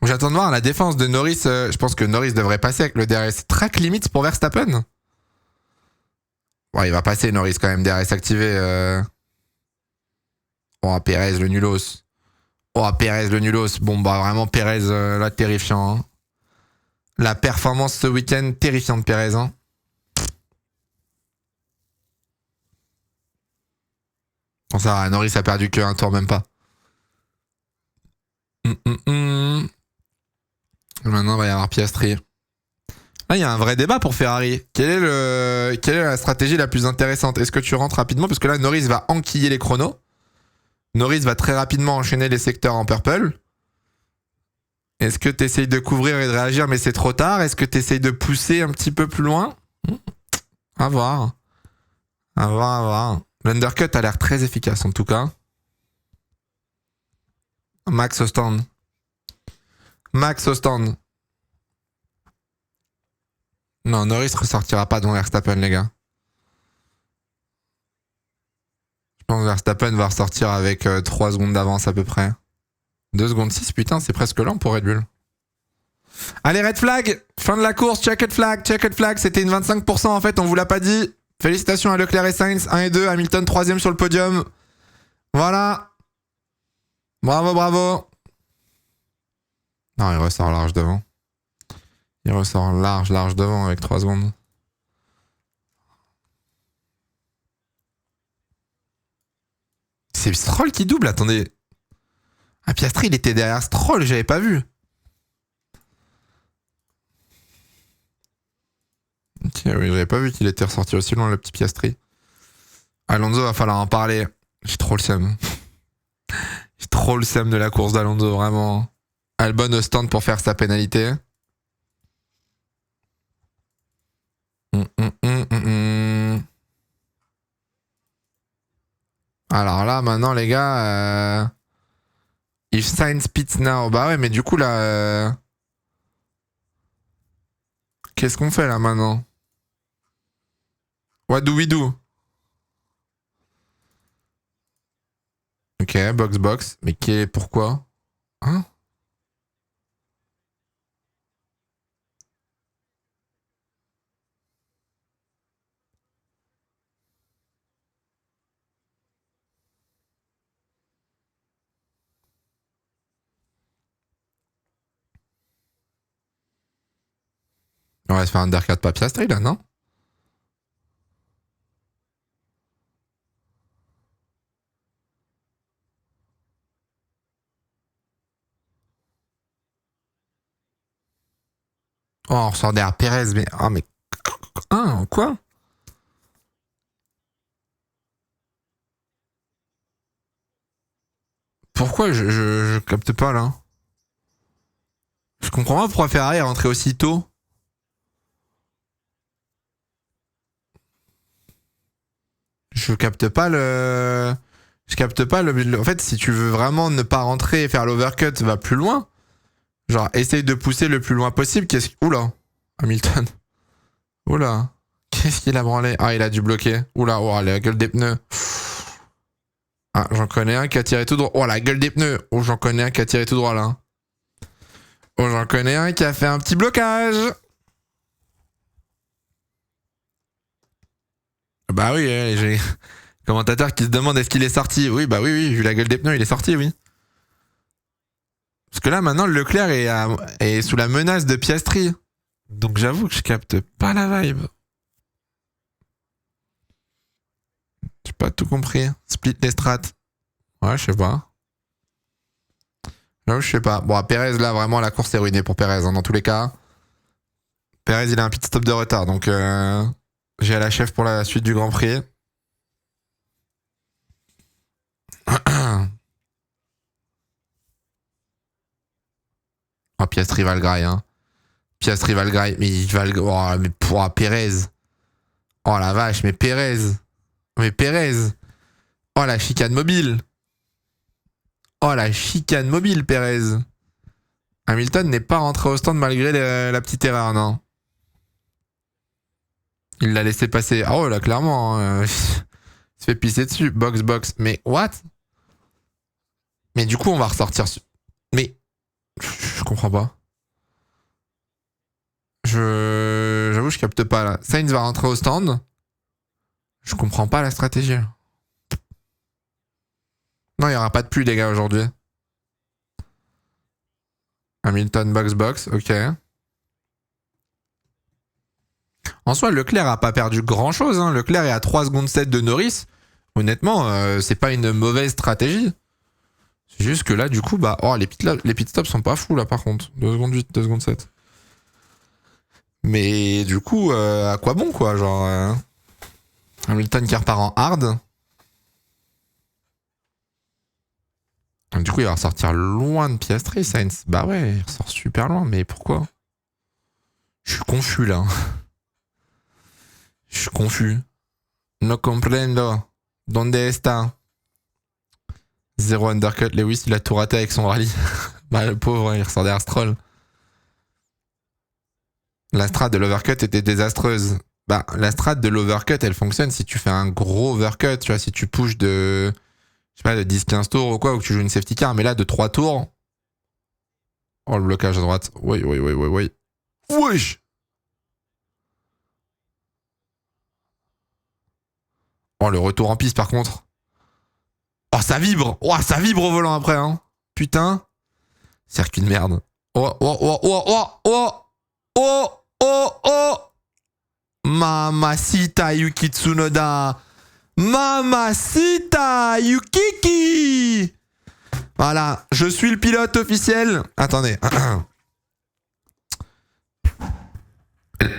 J'attends de voir la défense de Norris. Je pense que Norris devrait passer avec le DRS. Track limits pour Verstappen. Ouais, il va passer Norris quand même, DRS activé. Oh, Perez le nulos. Bon, bah vraiment Perez, là, terrifiant. Hein. La performance ce week-end, terrifiante de Perez. Hein. Bon, ça va, Norris a perdu qu'un tour, même pas. Maintenant, il va y avoir Piastri. Là, il y a un vrai débat pour Ferrari. Quelle est la stratégie la plus intéressante? Est-ce que tu rentres rapidement? Parce que là, Norris va enquiller les chronos. Norris va très rapidement enchaîner les secteurs en purple. Est-ce que tu essayes de couvrir et de réagir, mais c'est trop tard? Est-ce que tu essayes de pousser un petit peu plus loin? À voir. À voir, à voir. L'undercut a l'air très efficace en tout cas. Max au stand. Max au stand. Non, Norris ressortira pas devant Verstappen, les gars. Je pense que Verstappen va ressortir avec 3 secondes d'avance à peu près. 2 secondes 6, putain, c'est presque lent pour Red Bull. Allez, red flag, fin de la course, checkered flag, c'était une 25% en fait, on vous l'a pas dit. Félicitations à Leclerc et Sainz, 1 et 2, Hamilton 3ème sur le podium. Voilà. Bravo, bravo. Non, il ressort large devant. Il ressort large devant avec 3 secondes. C'est Stroll qui double, attendez. Ah, Piastri, il était derrière Stroll, j'avais pas vu. Ok, oui, j'avais pas vu qu'il était ressorti aussi loin, le petit Piastri. Alonso, va falloir en parler. J'ai trop le seum. J'ai trop le seum de la course d'Alonso, vraiment. Albon au stand pour faire sa pénalité. Alors là, maintenant, les gars... If Sainz pits now... Bah ouais, mais du coup, là... Qu'est-ce qu'on fait, là, maintenant? What do we do? Ok, box. Mais pourquoi? Hein? On va se faire un undercut pas Piastri, là, non? Oh, on ressort derrière Perez, mais... Ah, mais... Hein, quoi? Pourquoi je capte pas, là? Je comprends pas pourquoi Ferrari est rentré aussi tôt. Je capte pas le... En fait, si tu veux vraiment ne pas rentrer et faire l'overcut, va plus loin. Genre, essaye de pousser le plus loin possible. Oula, Hamilton. Oula. Qu'est-ce qu'il a branlé? Ah, il a dû bloquer. Oula, oh, la gueule des pneus. Ah, j'en connais un qui a tiré tout droit. Oh, la gueule des pneus. Oh, j'en connais un qui a tiré tout droit, là. Oh, j'en connais un qui a fait un petit blocage. Bah oui, j'ai... Commentateur qui se demande est-ce qu'il est sorti. Oui, bah oui, vu la gueule des pneus, il est sorti, oui. Parce que là, maintenant, Leclerc est sous la menace de Piastri. Donc j'avoue que je capte pas la vibe. J'ai pas tout compris. Split les strats. Ouais, je sais pas. J'avoue, je sais pas. Bon, à Perez, là, vraiment, la course est ruinée pour Perez, hein, dans tous les cas. Perez, il a un pit stop de retard. Donc, j'ai à la chef pour la suite du Grand Prix. Oh, Piastri va le graille, hein. Piastri va le graille, mais il va le... Oh, mais pour Perez. Oh la vache, mais Perez. Mais Perez. Oh la chicane mobile. Oh la chicane mobile, Perez. Hamilton n'est pas rentré au stand malgré la petite erreur, non. Il l'a laissé passer. Oh là, clairement. Il se fait pisser dessus. Box. Mais what? Mais du coup, on va ressortir... Mais... Je comprends pas. J'avoue, je capte pas là. Sainz va rentrer au stand. Je comprends pas la stratégie. Non, il y aura pas de pluie, les gars, aujourd'hui. Hamilton box, ok. En soi, Leclerc a pas perdu grand chose. Hein. Leclerc est à 3 secondes 7 de Norris. Honnêtement, c'est pas une mauvaise stratégie. C'est juste que là, du coup, bah, oh, les pit stops sont pas fous là par contre. 2 secondes 8, 2 secondes 7. Mais du coup, à quoi bon quoi, genre Hamilton qui repart en hard. Du coup, il va ressortir loin de Piastri, Sainz. Bah ouais, il ressort super loin, mais pourquoi? Je suis confus là. Je suis confus. No comprendo. Donde está? 0 undercut. Lewis, il a tout raté avec son rallye. Bah le pauvre, il ressort derrière Stroll. La strat de l'overcut était désastreuse. Bah, la strat de l'overcut, elle fonctionne si tu fais un gros overcut, tu vois, si tu pushes de, je sais pas, de 10-15 tours ou quoi, ou que tu joues une safety car, mais là, de 3 tours. Oh, le blocage à droite. Oui. Wesh! Oh, le retour en piste, par contre. Oh, ça vibre! Oh, ça vibre au volant après, hein. Putain. Circuit de merde. Oh! Mamacita Yuki Tsunoda. Mamacita Yukiki. Voilà, je suis le pilote officiel. Attendez.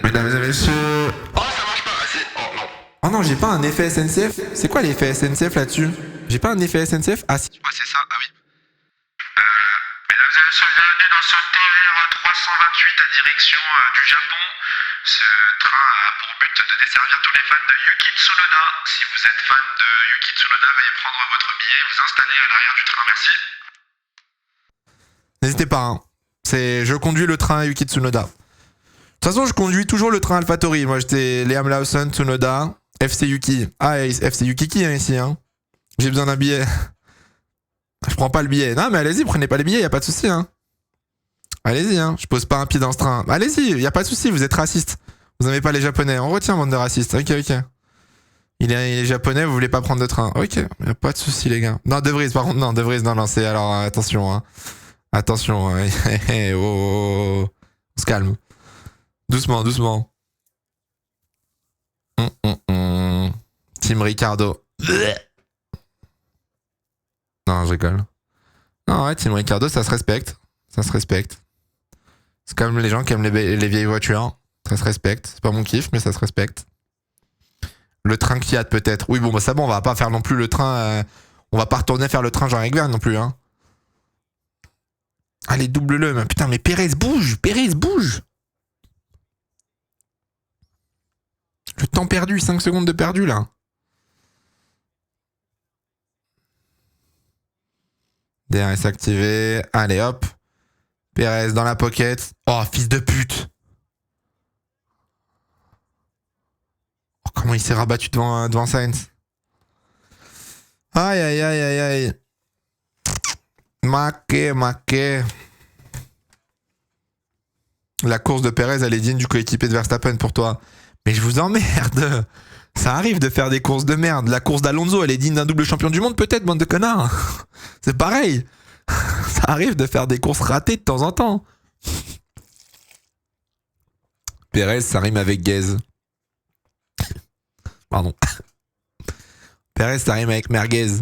Mesdames et messieurs. Oh, ça marche pas. Oh non. Oh non, j'ai pas un effet SNCF. C'est quoi l'effet SNCF là-dessus? J'ai pas un effet SNCF. Ah si. Ouais, c'est ça. Ah oui. Mesdames et messieurs, bienvenue dans ce TR 328 à direction du Japon. Ce train a pour but de desservir tous les fans de Yuki Tsunoda. Si vous êtes fan de Yuki Tsunoda, veuillez prendre votre billet et vous installer à l'arrière du train. Merci. N'hésitez pas. Hein. Je conduis le train Yuki Tsunoda. De toute façon, je conduis toujours le train AlphaTauri. Moi, j'étais Liam Lawson, Tsunoda, FC Yuki. Ah, FC Yukiki hein, ici. Hein. J'ai besoin d'un billet. Je prends pas le billet. Non, mais allez-y, prenez pas les billets, y a pas de souci. Hein. Allez-y, hein. Je pose pas un pied dans ce train. Allez-y, y a pas de souci, vous êtes raciste. Vous n'aimez pas les japonais. On retient, bande de racistes. Ok. Il est japonais, vous voulez pas prendre de train. Ok, y a pas de souci, les gars. Non, De Vries, par contre, non, De Vries, non, c'est alors attention, hein. Attention, oh. On se calme. Doucement. Team Ricardo. Non, je rigole. Non, ouais, Team Ricardo, ça se respecte. C'est comme les gens qui aiment les vieilles voitures. Ça se respecte. C'est pas mon kiff, mais ça se respecte. Le train Kiat, peut-être. Oui, bon, bah ça bon, on va pas faire non plus le train... on va pas retourner faire le train Jean-Eric Verne non plus, hein. Allez, double-le. Mais putain, mais Pérez bouge. Le temps perdu, 5 secondes de perdu, là. DRS activé. Allez, hop. Pérez dans la pocket. Oh, fils de pute. Oh, comment il s'est rabattu devant Sainz. Aïe. Maquet. La course de Pérez, elle est digne du coéquipier de Verstappen pour toi. Mais je vous emmerde. Ça arrive de faire des courses de merde. La course d'Alonso, elle est digne d'un double champion du monde, peut-être, bande de connards. C'est pareil. Ça arrive de faire des courses ratées de temps en temps. Pérez, ça rime avec gaze. Pardon. Pérez, ça rime avec merguez.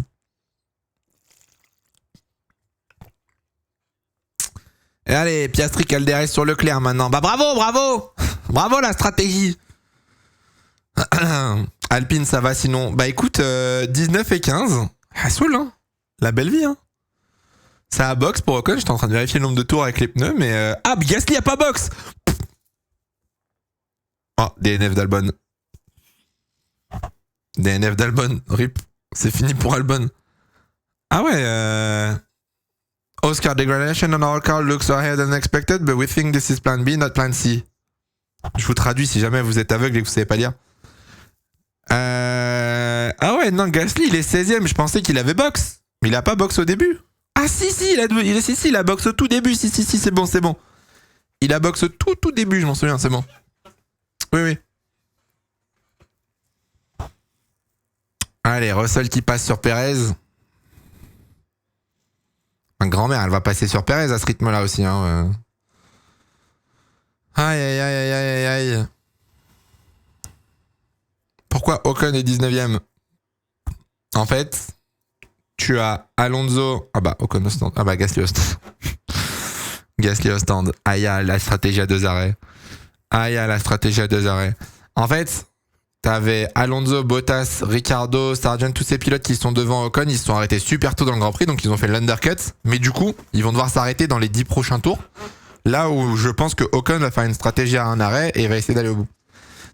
Et allez, Piastri Calderès sur Leclerc maintenant. Bah bravo. Bravo la stratégie. Alpine, ça va sinon. Bah écoute, 19 et 15. Ah, saoul, hein. La belle vie, hein. Ça a box pour Ocon. J'étais en train de vérifier le nombre de tours avec les pneus, mais... Ah, Gasly a pas box. Oh, DNF d'Albon. RIP. C'est fini pour Albon. Ah ouais, Oscar, degradation on our car looks higher than expected, but we think this is plan B, not plan C. Je vous traduis si jamais vous êtes aveugle et que vous savez pas lire. Ah ouais, non, Gasly, il est 16ème. Je pensais qu'il avait box. Mais il a pas box au début. Ah si, il a box au tout début. Si, c'est bon. Il a box au tout début, je m'en souviens, c'est bon. Oui. Allez, Russell qui passe sur Pérez. Ma grand-mère, elle va passer sur Pérez à ce rythme-là aussi. Hein. Aïe. Pourquoi Ocon est 19ème? En fait, tu as Alonso... Ah bah, Ocon au stand. Ah bah, Gasly au stand. Gasly au stand. Aïe, la stratégie à deux arrêts. En fait, T'avais Alonso, Bottas, Ricciardo, Sargent, tous ces pilotes qui sont devant Ocon, ils se sont arrêtés super tôt dans le Grand Prix, donc ils ont fait l'undercut. Mais du coup, ils vont devoir s'arrêter dans les 10 prochains tours. Là où je pense que Ocon va faire une stratégie à un arrêt et va essayer d'aller au bout.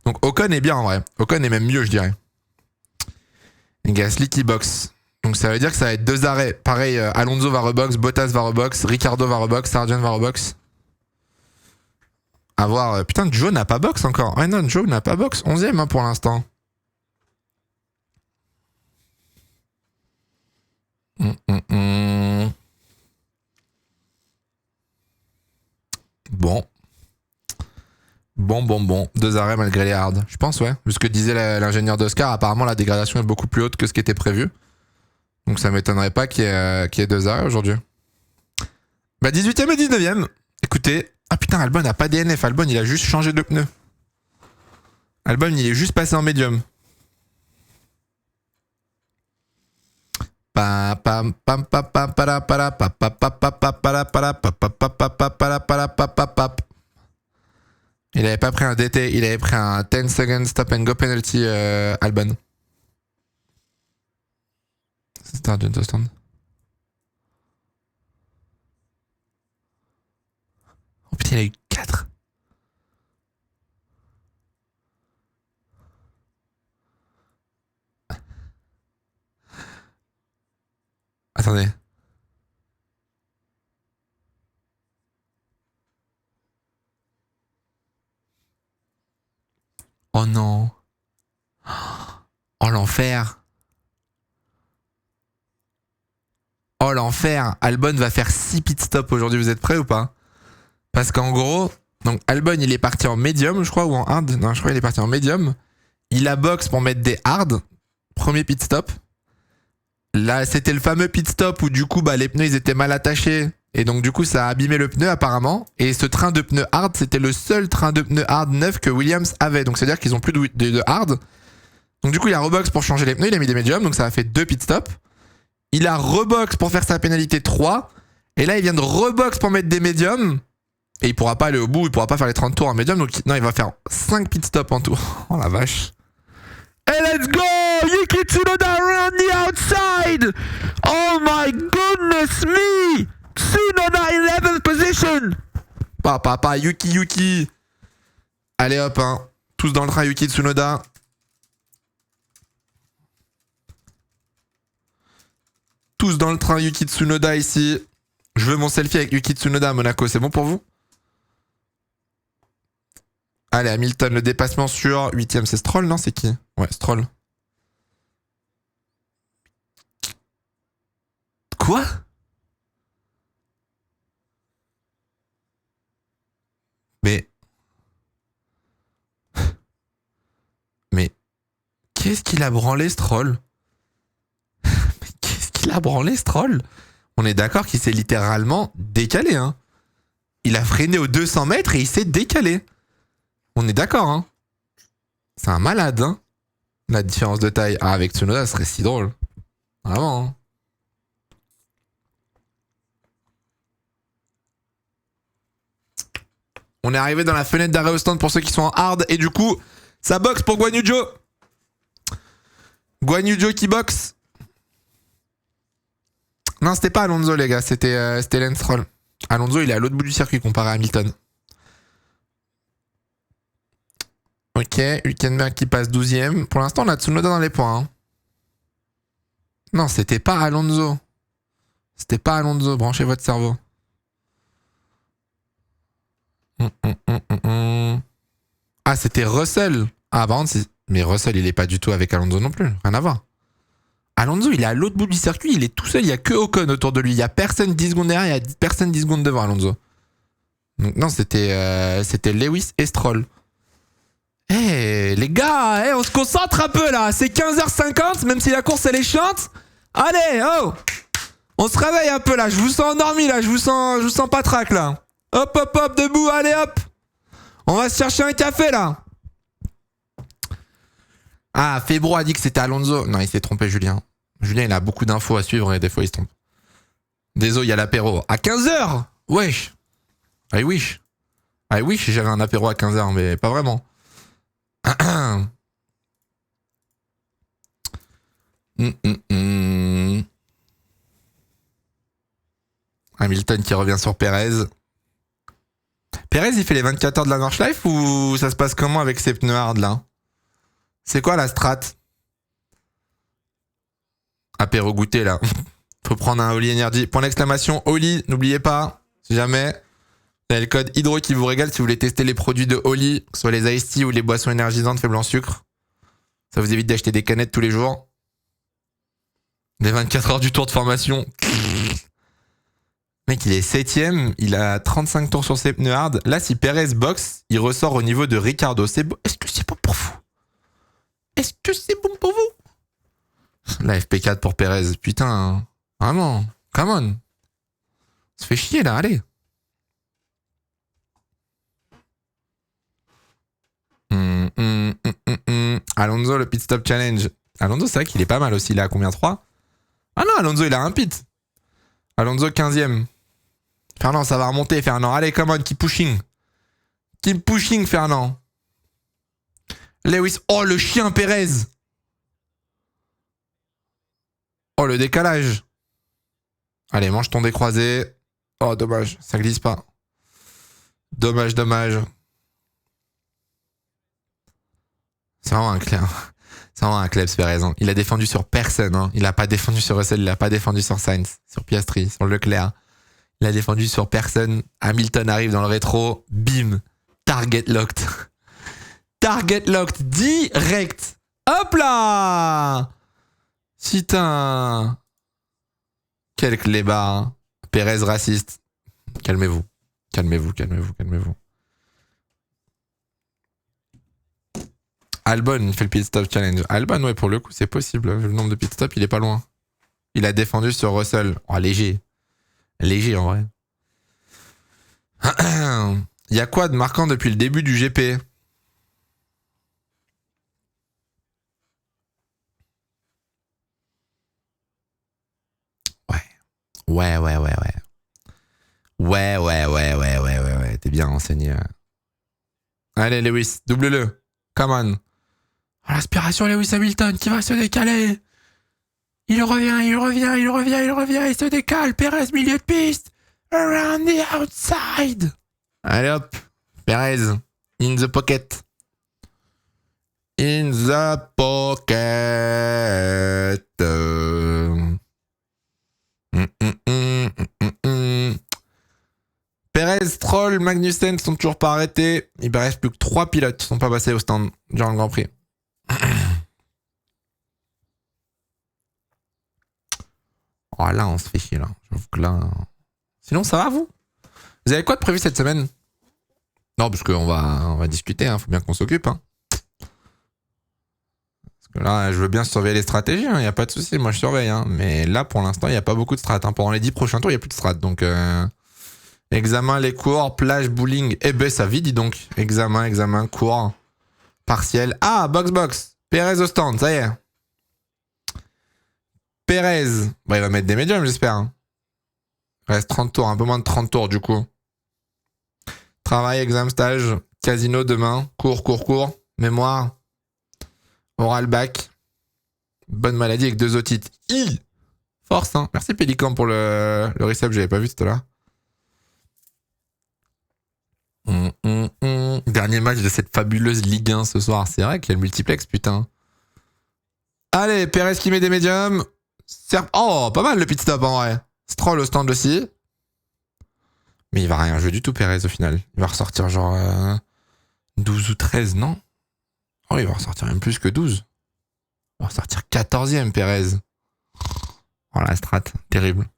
Donc Ocon est bien en vrai. Ocon est même mieux, je dirais. Gasly qui boxe. Donc ça veut dire que ça va être 2 arrêts. Pareil, Alonso va rebox, Bottas va rebox, Ricciardo va rebox, Sargent va rebox. A voir. Putain, Joe n'a pas box encore. Ouais, non, Joe n'a pas box. 11ème hein, pour l'instant. Bon. Bon. 2 arrêts malgré les hards. Je pense, ouais. Vu ce que disait l'ingénieur d'Oscar, apparemment la dégradation est beaucoup plus haute que ce qui était prévu. Donc ça m'étonnerait pas qu'il y ait 2 arrêts aujourd'hui. Bah 18ème et 19ème. Écoutez. Ah putain, Albon n'a pas DNF. Albon, il a juste changé de pneu. Albon, il est juste passé en médium. Il avait pas pris un DT, il avait pris un 10 second stop and go penalty Albon. C'est Sargent au stand. Oh putain, il a eu 4. Attendez. Oh non. Oh l'enfer. Oh l'enfer. Albon va faire 6 pit stops aujourd'hui, vous êtes prêts ou pas? Parce qu'en gros, donc Albon il est parti en médium, je crois, ou en hard. Non, je crois qu'il est parti en médium. Il a box pour mettre des hard. Premier pit stop. Là, c'était le fameux pit stop où du coup, bah, les pneus ils étaient mal attachés. Et donc du coup, ça a abîmé le pneu apparemment. Et ce train de pneus hard, c'était le seul train de pneus hard neuf que Williams avait. Donc c'est-à-dire qu'ils ont plus de hard. Donc du coup, il a rebox pour changer les pneus, il a mis des médiums, donc ça a fait 2 pit stops. Il a rebox pour faire sa pénalité 3. Et là, il vient de rebox pour mettre des médiums. Et il pourra pas aller au bout, il pourra pas faire les 30 tours en médium. Donc non, il va faire 5 pit stops en tout. Oh la vache. Et let's go! Yuki Tsunoda around the outside! Oh my goodness me! Tsunoda 11th position! Papa, Yuki. Allez hop, hein. Tous dans le train Yuki Tsunoda. Tous dans le train Yuki Tsunoda ici. Je veux mon selfie avec Yuki Tsunoda à Monaco, c'est bon pour vous? Allez, Hamilton, le dépassement sur 8ème, c'est Stroll, non? C'est qui? Ouais, Stroll. Quoi? Mais qu'est-ce qu'il a branlé, Stroll? Mais qu'est-ce qu'il a branlé, Stroll? On est d'accord qu'il s'est littéralement décalé, hein. Il a freiné aux 200 mètres et il s'est décalé. On est d'accord, hein. C'est un malade, hein. La différence de taille. Ah, avec Tsunoda, ça serait si drôle. Vraiment, hein. On est arrivé dans la fenêtre d'arrêt au stand pour ceux qui sont en hard. Et du coup, ça boxe pour Guan Yu Zhou. Guan Yu Zhou qui boxe. Non, c'était pas Alonso, les gars. C'était Lance Stroll. Alonso, il est à l'autre bout du circuit comparé à Hamilton. Ok, Hülkenberg qui passe 12ème. Pour l'instant, on a Tsunoda dans les points. Hein. Non, c'était pas Alonso. C'était pas Alonso. Branchez votre cerveau. Ah, c'était Russell. Ah, par contre, mais Russell, il est pas du tout avec Alonso non plus. Rien à voir. Alonso, il est à l'autre bout du circuit. Il est tout seul. Il y a que Ocon autour de lui. Il y a personne 10 secondes derrière. Il y a personne 10 secondes devant Alonso. Donc, non, c'était Lewis et Stroll. Eh, les gars, on se concentre un peu là. C'est 15h50, même si la course elle est chiante. Allez, oh, on se réveille un peu là. Je vous sens endormi là. Je vous sens patraque là. Hop, debout. Allez, hop. On va se chercher un café là. Ah, Febro a dit que c'était Alonso. Non, il s'est trompé, Julien. Julien, il a beaucoup d'infos à suivre et des fois il se trompe. Désolé, il y a l'apéro. À 15h. Wesh. I wish. I wish j'avais un apéro à 15h, mais pas vraiment. Hamilton qui revient sur Perez. Perez, il fait les 24 heures de la Nordschleife ou ça se passe comment avec ses pneus hard là? C'est quoi la strat? Apéro goûter là. Faut prendre un Oli Energy. Point d'exclamation Oli, n'oubliez pas, si jamais, vous avez le code Hydro qui vous régale si vous voulez tester les produits de Oli, que ce soit les Ice Tea ou les boissons énergisantes faibles en sucre. Ça vous évite d'acheter des canettes tous les jours. Les 24 heures du tour de formation. Mec, il est 7ème, il a 35 tours sur ses pneus hard. Là, si Perez boxe, il ressort au niveau de Ricardo. C'est bon. Est-ce que c'est bon pour vous? Est-ce que c'est bon pour vous? La FP4 pour Perez. Putain, vraiment, come on. On se fait chier là, allez. Alonso, le pit stop challenge. Alonso, c'est vrai qu'il est pas mal aussi. Il a combien? 3? Ah non, Alonso, il a un pit. Alonso, 15ème. Fernand, ça va remonter, Fernand. Allez, come on, keep pushing. Keep pushing, Fernand. Lewis. Oh, le chien Perez. Oh, le décalage. Allez, mange ton décroisé. Oh, dommage, ça glisse pas. Dommage, dommage. C'est vraiment un clair. C'est vraiment un Klebs Perez. Hein. Il a défendu sur personne. Hein. Il a pas défendu sur Russell, il a pas défendu sur Sainz, sur Piastri, sur Leclerc. Il a défendu sur personne. Hamilton arrive dans le rétro. Bim. Target locked. Target locked. Direct. Hop là. Putain. Quel clébard. Hein. Perez raciste. Calmez-vous. Calmez-vous, calmez-vous, calmez-vous. Albon, il fait le pit stop challenge. Albon, ouais, pour le coup, c'est possible. Le nombre de pit stop, il est pas loin. Il a défendu sur Russell. Oh, léger. Léger, en vrai. Il y a quoi de marquant depuis le début du GP? Ouais. Ouais. Ouais. T'es bien renseigné. Allez, Lewis, double-le. Come on. Oh, l'aspiration Lewis Hamilton qui va se décaler. Il revient, il se décale. Perez, milieu de piste. Around the outside. Allez hop. Perez, in the pocket. In the pocket. Perez, Stroll, Magnussen sont toujours pas arrêtés. Il ne reste plus que 3 pilotes qui sont pas passés au stand durant le Grand Prix. Oh là, on se fait chier là. J'avoue que là. Sinon, ça va vous? Vous avez quoi de prévu cette semaine? Non, parce qu'on va discuter, hein. Faut bien qu'on s'occupe. Hein. Parce que là, je veux bien surveiller les stratégies, il n'y a pas de souci, moi je surveille. Hein. Mais là, pour l'instant, il n'y a pas beaucoup de strat. Hein. Pendant les 10 prochains tours, il n'y a plus de strat. Donc, examen, les cours, plage, bowling. Eh ben, ça vit, dis donc. Examen, cours, partiel. Ah, box. Perez au stand, ça y est. Perez. Bon, il va mettre des médiums, j'espère. Hein. Il reste 30 tours, un peu moins de 30 tours, du coup. Travail, examen, stage, casino demain. Cours. Mémoire. Oral bac. Bonne maladie avec 2 otites. Force, hein. Merci Pélican pour le recep, j'avais pas vu ce là. Dernier match de cette fabuleuse Ligue 1 ce soir. C'est vrai qu'il y a le multiplex, putain. Allez, Perez qui met des médiums. Oh, pas mal le pit stop en vrai. Stroll au stand aussi. Mais il va rien jouer du tout, Perez, au final. Il va ressortir genre 12 ou 13, non? Oh, il va ressortir même plus que 12. Il va ressortir 14ème, Perez. Oh, la strat. Terrible.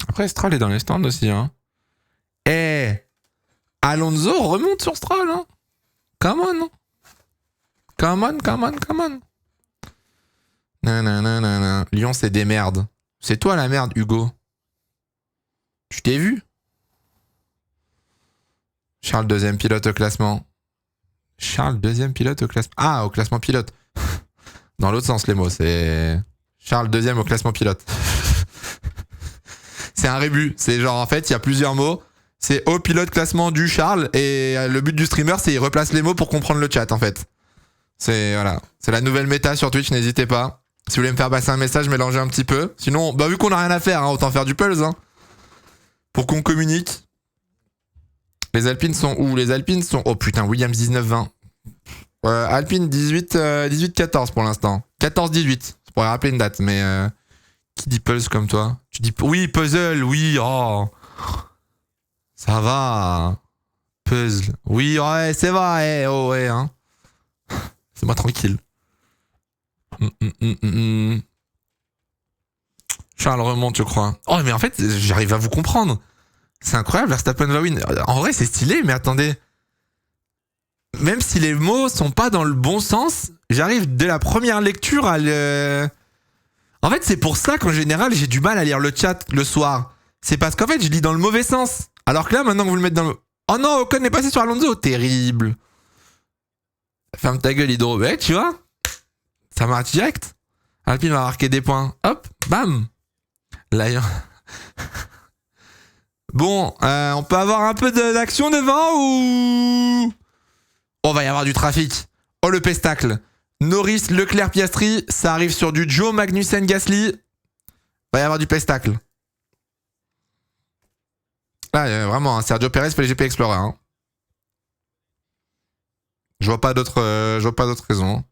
Après, Stroll est dans les stands aussi, hein. Alonso remonte sur Stroll, hein. Come on. Nanana. Lyon, c'est des merdes. C'est toi la merde, Hugo. Tu t'es vu? Charles, deuxième pilote au classement. Ah, au classement pilote. Dans l'autre sens, les mots. C'est Charles, deuxième au classement pilote. C'est un rébut. C'est genre, en fait, il y a plusieurs mots. C'est au pilote classement du Charles. Et le but du streamer, c'est il replace les mots pour comprendre le chat, en fait. C'est voilà, c'est la nouvelle méta sur Twitch, n'hésitez pas. Si vous voulez me faire passer un message, mélangez un petit peu. Sinon, bah vu qu'on a rien à faire, hein, autant faire du pulse, hein. Pour qu'on communique. Les Alpines sont où? Les Alpines sont... Oh putain, Williams 19-20. Alpine 18-14 pour l'instant. 14-18. Ça pourrait rappeler une date, mais... Qui dit pulse comme toi? Tu dis... Oui, puzzle, oui, oh. Ça va. Puzzle. Oui, ouais, c'est vrai, oh ouais, hein. C'est moi tranquille. Charles remonte, je crois. Oh, mais en fait, j'arrive à vous comprendre. C'est incroyable, Verstappen va win. En vrai, c'est stylé, mais attendez. Même si les mots sont pas dans le bon sens, j'arrive dès la première lecture à le... En fait, c'est pour ça qu'en général, j'ai du mal à lire le chat le soir. C'est parce qu'en fait, je lis dans le mauvais sens. Alors que là, maintenant que vous le mettez dans le... Oh non, Ocon est passé sur Alonso. Terrible. Ferme ta gueule, Hydro. Ouais, tu vois, ça marche direct. Alpine va marquer des points. Hop, bam. Lion. Bon, on peut avoir un peu d'action devant ou... Oh, va y avoir du trafic. Oh, le pestacle. Norris, Leclerc, Piastri. Ça arrive sur du Joe, Magnussen, Gasly. Va y avoir du pestacle. Là, vraiment, hein, Sergio Perez fait les GP Explorer. Hein. Je vois pas d'autres raisons.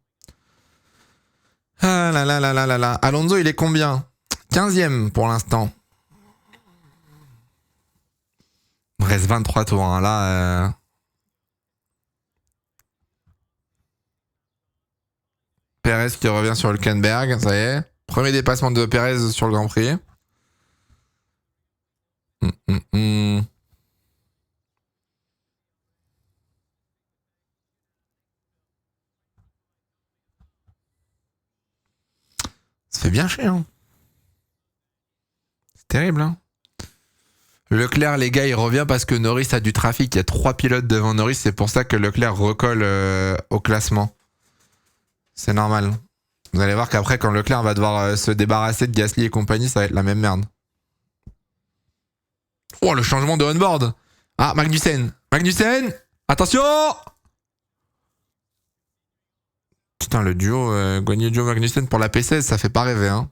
Ah là là là là là là. Alonso, il est combien? 15e pour l'instant. Il reste 23 tours. Hein. Là, Perez qui revient sur Hülkenberg. Ça y est. Premier dépassement de Perez sur le Grand Prix. Ça fait bien chier, hein. C'est terrible, hein. Leclerc, les gars, il revient parce que Norris a du trafic. Il y a 3 pilotes devant Norris. C'est pour ça que Leclerc recolle au classement. C'est normal. Vous allez voir qu'après, quand Leclerc va devoir se débarrasser de Gasly et compagnie, ça va être la même merde. Oh, le changement de on-board. Ah, Magnussen. Magnussen, attention. Putain, le duo Guanyu Joe Magnussen pour la P16, ça fait pas rêver, hein.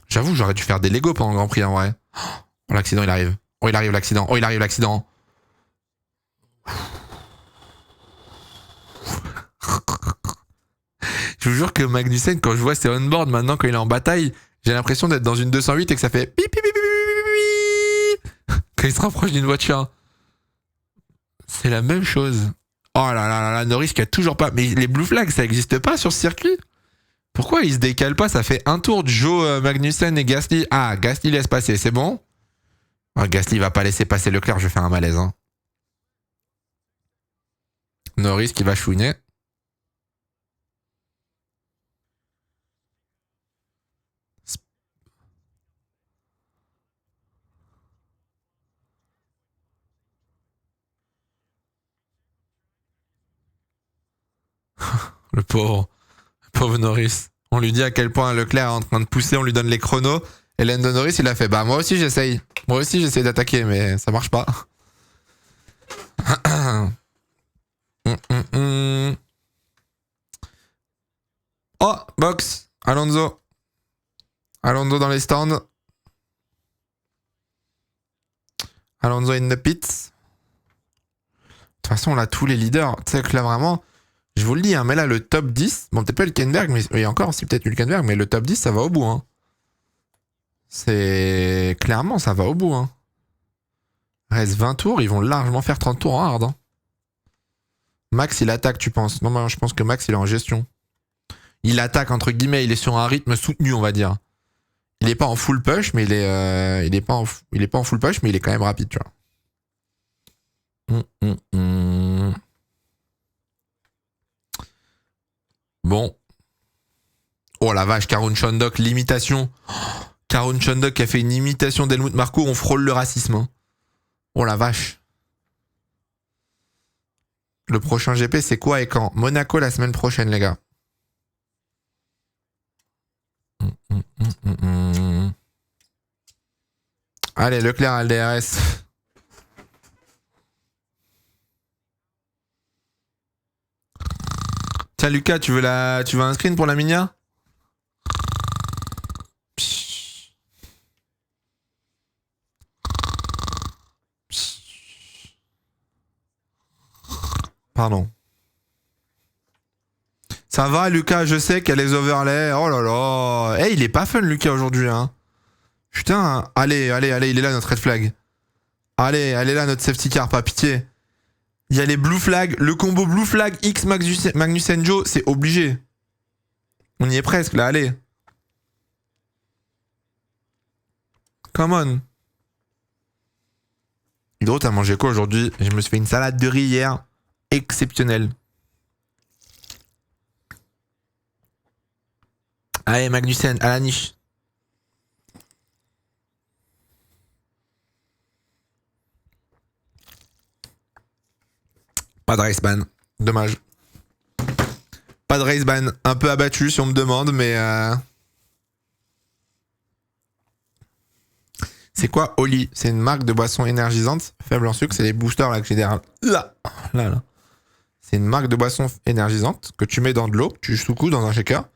J'avoue, j'aurais dû faire des Lego pendant le Grand Prix, en vrai. Oh, l'accident, il arrive. Oh, il arrive, l'accident. Oh, il arrive, l'accident. Je vous jure que Magnussen, quand je vois ses on-board maintenant, quand il est en bataille, j'ai l'impression d'être dans une 208 et que ça fait pip pip pip pip pip quand il se rapproche d'une voiture. C'est la même chose. Oh là là là là, Norris qui a toujours pas... Mais les blue flags, ça existe pas sur ce circuit? Pourquoi il se décale pas? Ça fait un tour de Joe, Magnussen et Gasly. Ah, Gasly laisse passer, c'est bon? Oh, Gasly va pas laisser passer Leclerc, je vais faire un malaise. Hein. Norris qui va chouiner. Le pauvre Norris. On lui dit à quel point Leclerc est en train de pousser, on lui donne les chronos. Et Lando Norris, il a fait, bah moi aussi j'essaye. Moi aussi j'essaye d'attaquer, mais ça marche pas. Oh, box. Alonso. Alonso dans les stands. Alonso in the pits. De toute façon, on a tous les leaders. Tu sais que là, vraiment... Je vous le dis, hein, mais là, le top 10, bon, peut-être pas Hülkenberg, mais oui, encore, si peut-être Hülkenberg, mais le top 10, ça va au bout. Hein. C'est... Clairement, ça va au bout. Hein. Reste 20 tours, ils vont largement faire 30 tours en hard. Hein. Max, il attaque, tu penses? Non, moi, je pense que Max, il est en gestion. Il attaque, entre guillemets, il est sur un rythme soutenu, on va dire. Il est pas en full push, mais il est pas en full push, mais il est quand même rapide, tu vois. Bon. Oh la vache, Karun Chandok, l'imitation. Karun Chandok qui a fait une imitation d'Helmut Marko, on frôle le racisme. Hein. Oh la vache. Le prochain GP, c'est quoi et quand? Monaco la semaine prochaine, les gars. Allez, Leclerc à LDRS. Tiens, Lucas, tu veux un screen pour la Minia? Pardon. Ça va, Lucas, je sais qu'il y a les overlays. Oh là là. Eh, il est pas fun, Lucas, aujourd'hui, hein. Putain, allez, il est là, notre red flag. Allez, là, notre safety car, pas pitié. Il y a les blue flags. Le combo blue flag X Magnussen Joe, c'est obligé. On y est presque, là, allez. Come on. Hydro, t'as mangé quoi aujourd'hui? Je me suis fait une salade de riz hier. Exceptionnelle. Allez, Magnussen, à la niche. Pas de race ban. Dommage. Pas de race ban. Un peu abattu si on me demande, mais... C'est quoi Oli? C'est une marque de boisson énergisante, faible en sucre. C'est les boosters là que j'ai derrière. Là. C'est une marque de boisson énergisante que tu mets dans de l'eau, tu secoues dans un shaker.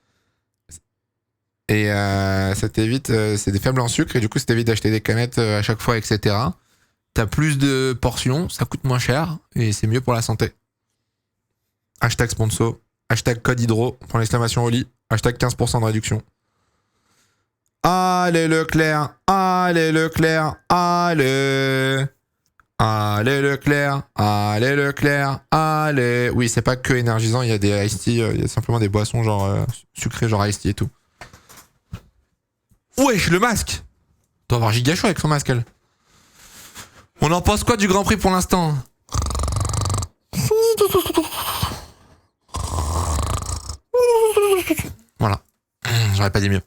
Et ça t'évite... c'est des faibles en sucre et du coup ça t'évite d'acheter des canettes à chaque fois, etc. T'as plus de portions, ça coûte moins cher et c'est mieux pour la santé. Hashtag sponsor, hashtag code hydro, pour l'exclamation Oli, hashtag 15% de réduction. Allez Leclerc, allez Leclerc, allez. Allez Leclerc, allez Leclerc, allez. Oui, c'est pas que énergisant, il y a des iced tea, il y a simplement des boissons genre sucrées, genre iced tea et tout. Wesh, le masque. Doit avoir giga chaud avec son masque, elle. On en pense quoi du Grand Prix pour l'instant? Voilà. J'aurais pas dit mieux.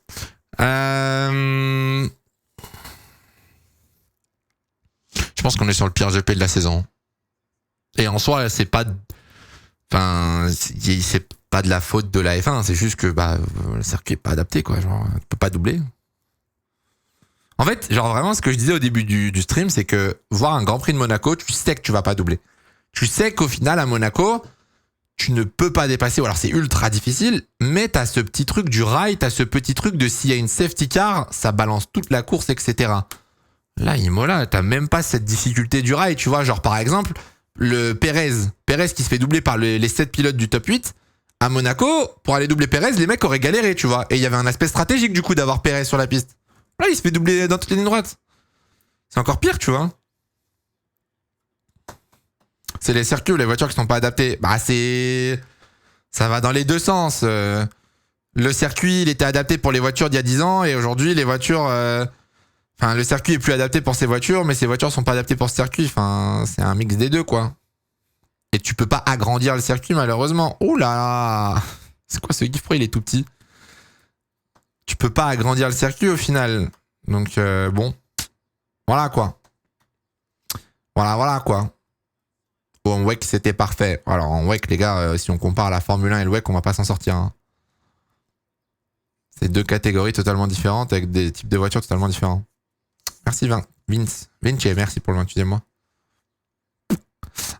Je pense qu'on est sur le pire GP de la saison. Et en soi, c'est pas... Enfin, c'est pas de la faute de la F1, c'est juste que le circuit est pas adapté, quoi. Genre, tu peux pas doubler. En fait, genre vraiment, ce que je disais au début du stream, c'est que voir un Grand Prix de Monaco, tu sais que tu vas pas doubler. Tu sais qu'au final, à Monaco, tu ne peux pas dépasser, ou alors c'est ultra difficile, mais t'as ce petit truc du rail, t'as ce petit truc de s'il y a une safety car, ça balance toute la course, etc. Là, Imola, t'as même pas cette difficulté du rail, tu vois, genre par exemple, le Pérez qui se fait doubler par les 7 pilotes du top 8, à Monaco, pour aller doubler Pérez, les mecs auraient galéré, tu vois, et il y avait un aspect stratégique du coup d'avoir Pérez sur la piste. Là, il se fait doubler dans toutes les lignes droites. C'est encore pire, tu vois. C'est les circuits ou les voitures qui sont pas adaptées. Ça va dans les deux sens. Le circuit, il était adapté pour les voitures d'il y a 10 ans et aujourd'hui, les voitures... le circuit est plus adapté pour ces voitures, mais ces voitures sont pas adaptées pour ce circuit. Enfin, c'est un mix des deux, quoi. Et tu peux pas agrandir le circuit, malheureusement. Oh là là. C'est quoi ce GIF? Pourquoi il est tout petit? Tu peux pas agrandir le circuit au final. Donc, bon. Voilà, quoi. Voilà, quoi. En WEC, c'était parfait. Alors, en WEC, les gars, si on compare la Formule 1 et le WEC, on va pas s'en sortir. Hein. C'est deux catégories totalement différentes avec des types de voitures totalement différents. Merci Vince, merci pour le 28e mois.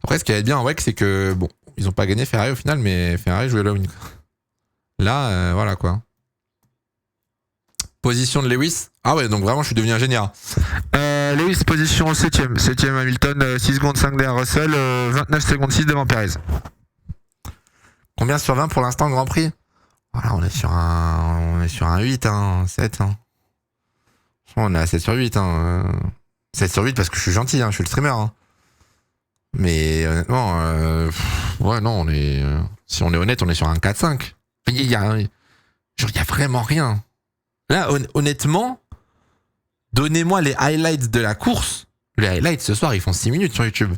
Après, ce qui va être bien en WEC, c'est que, bon, ils ont pas gagné Ferrari au final, mais Ferrari jouait la win. Là, voilà quoi. Position de Lewis. Ah ouais, donc vraiment, je suis devenu ingénieur. Lewis, position 7ème. 7ème Hamilton, 6 secondes 5 derrière Russell, 29 secondes 6 devant Perez. Combien sur 20 pour l'instant, Grand Prix? Voilà, on est sur un 8, hein, 7. Hein. On est à 7 sur 8. Hein. 7 sur 8 parce que je suis gentil, hein, je suis le streamer. Hein. Mais honnêtement, ouais, non, si on est honnête, on est sur un 4-5. Il y a vraiment rien. Là, honnêtement, donnez-moi les highlights de la course. Les highlights ce soir, ils font 6 minutes sur YouTube.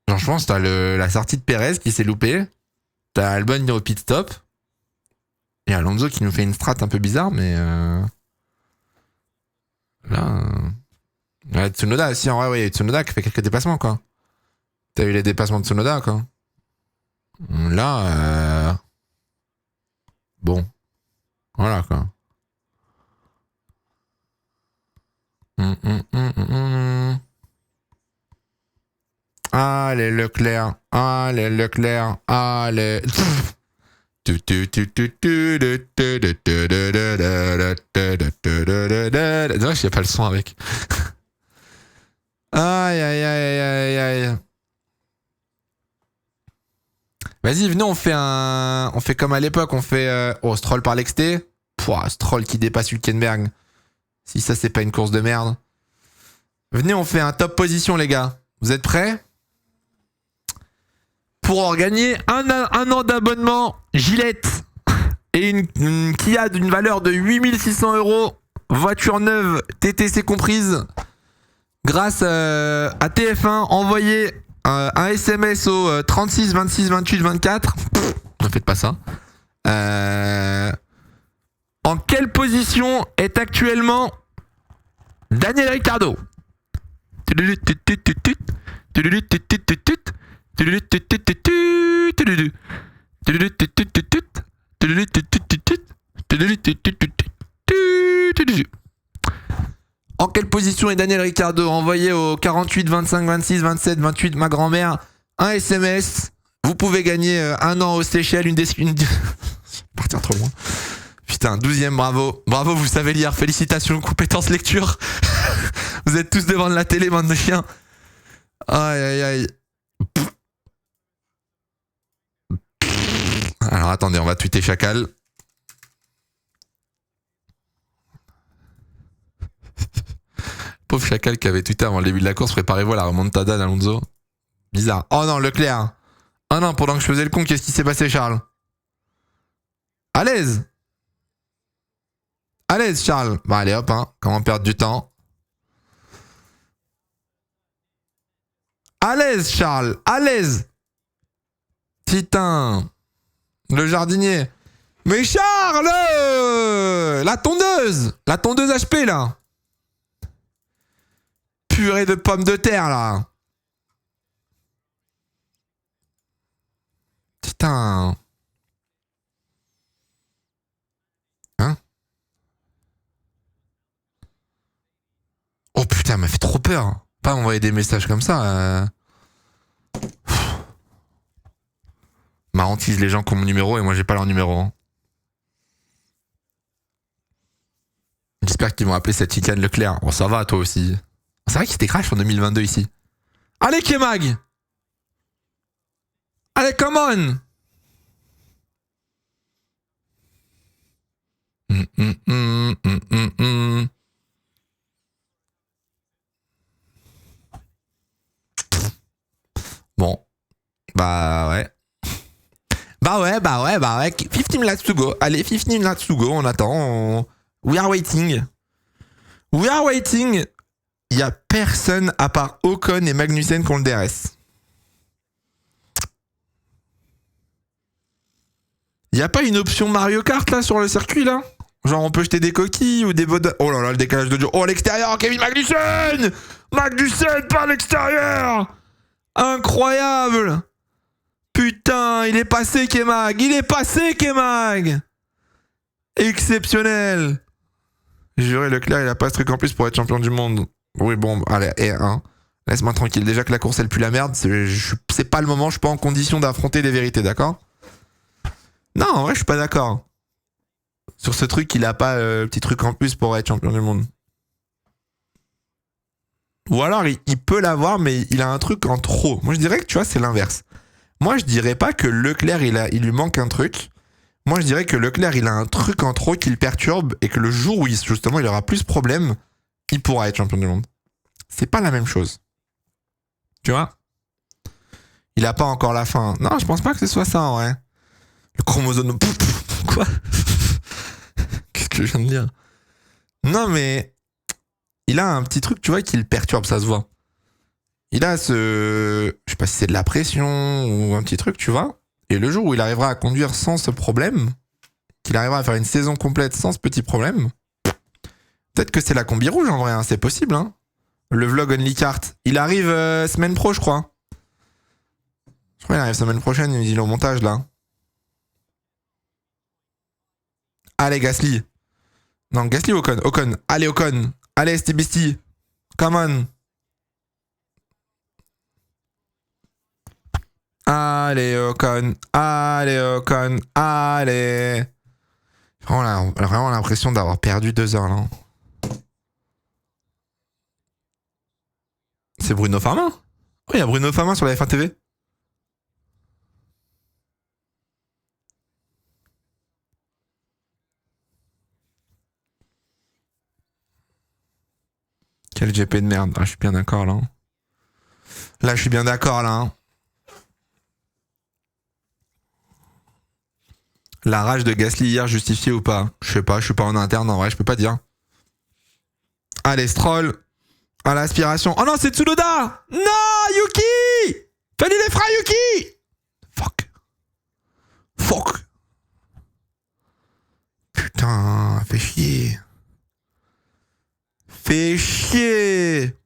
Genre, je pense que t'as la sortie de Perez qui s'est loupée. T'as Albon au pit stop. Et Alonso qui nous fait une strat un peu bizarre, mais là, Tsunoda aussi, en vrai, oui, Tsunoda qui fait quelques dépassements, quoi. T'as eu les dépassements de Tsunoda, quoi. Là, bon. Voilà, quoi. Allez, Leclerc. Allez, Leclerc. Allez. Dommage, j'ai pas le son avec. Aïe, aïe, aïe, aïe, aïe. Vas-y, venez, on fait comme à l'époque, on fait... Oh, Stroll par l'exté. Pouah, Stroll qui dépasse Hülkenberg. Si ça, c'est pas une course de merde. Venez, on fait un top position, les gars. Vous êtes prêts? Pour gagner un an d'abonnement Gillette et une Kia d'une valeur de 8600 €, voiture neuve, TTC comprise, grâce à TF1, envoyez un SMS au 36 26 28 24. Ne faites pas ça. En quelle position est actuellement Daniel Ricciardo? En quelle position est Daniel Ricciardo? Envoyez au 48 25 26 27 28 ma grand-mère un SMS. Vous pouvez gagner un an aux Seychelles, partir trop loin. Putain, 12e, bravo. Bravo, vous savez lire. Félicitations, compétences lecture. Vous êtes tous devant de la télé, bande de chiens. Aïe, aïe, aïe. Alors attendez, on va tweeter Chacal. Pauvre Chacal qui avait tweeté avant le début de la course. Préparez-vous à la remontada d'Alonso. Bizarre. Oh non, Leclerc. Oh non, pendant que je faisais le con, qu'est-ce qui s'est passé, Charles? À l'aise. À l'aise, Charles. Bon, allez, hop, hein. Comment perdre du temps? À l'aise, Charles. À l'aise. Putain. Le jardinier. Mais Charles! La tondeuse! La tondeuse HP, là. Purée de pommes de terre, là. Putain. Hein? Oh putain, elle m'a fait trop peur. Pas m'envoyer des messages comme ça. Marrantise les gens qui ont mon numéro et moi j'ai pas leur numéro. Hein. J'espère qu'ils vont appeler cette chicane Leclerc. Bon, ça va, toi aussi. C'est vrai qu'il était crash en 2022 ici. Allez, Kemag! Allez, come on! Bon. Bah ouais. Bah ouais. 15 laps to go. Allez, 15 laps to go. On attend. We are waiting. We are waiting. Il n'y a personne à part Ocon et Magnussen qui ont le DRS. Il n'y a pas une option Mario Kart là sur le circuit là? Genre on peut jeter des coquilles ou des bodes. Oh là là, le décalage de Joe. Oh, l'extérieur, Kevin Magnussen! Magnussen par l'extérieur! Incroyable! Putain, il est passé Kemag! Il est passé Kemag! Exceptionnel! Juré, Leclerc, il a pas ce truc en plus pour être champion du monde. Oui, bon, allez, R1. Laisse-moi tranquille. Déjà que la course, elle pue la merde, c'est pas le moment, je suis pas en condition d'affronter des vérités, d'accord? Non, en vrai, je suis pas d'accord. Sur ce truc, il a pas le petit truc en plus pour être champion du monde. Ou alors, il peut l'avoir, mais il a un truc en trop. Moi, je dirais que, tu vois, c'est l'inverse. Moi, je dirais pas que Leclerc, il lui manque un truc. Moi, je dirais que Leclerc, il a un truc en trop qui le perturbe et que le jour où, justement, il aura plus de problèmes, il pourra être champion du monde. C'est pas la même chose. Tu vois? Il a pas encore la fin. Non, je pense pas que ce soit ça, en vrai. Le chromosome... Quoi? Qu'est-ce que je viens de dire? Non, mais... Il a un petit truc, tu vois, qui le perturbe, ça se voit. Il a ce... Je sais pas si c'est de la pression ou un petit truc, tu vois. Et le jour où il arrivera à conduire sans ce problème, qu'il arrivera à faire une saison complète sans ce petit problème, peut-être que c'est la combi rouge, en vrai, hein, c'est possible, hein. Le vlog Only Kart. Il arrive semaine pro, je crois. Je crois qu'il arrive semaine prochaine, il est au montage, là. Allez, Gasly. Non, Gasly ou Ocon? Ocon. Allez, Ocon. Allez, Steve Beastie. Come on. Allez, Ocon. Allez, Ocon. Allez. Vraiment l'impression d'avoir perdu 2 heures, là. C'est Bruno Farmin. Oh, il y a Bruno Farmin sur la F1 TV. Quel GP de merde. Ah, je suis bien d'accord, là. Là, je suis bien d'accord, là. Hein. La rage de Gasly hier justifiée ou pas? Je sais pas, je suis pas en interne, en vrai, je peux pas dire. Allez, Stroll. À l'aspiration. Oh non, c'est Tsunoda! Non, Yuki! Fallait les freins, Yuki! Fuck. Fuck. Putain, fais chier. Fais chier.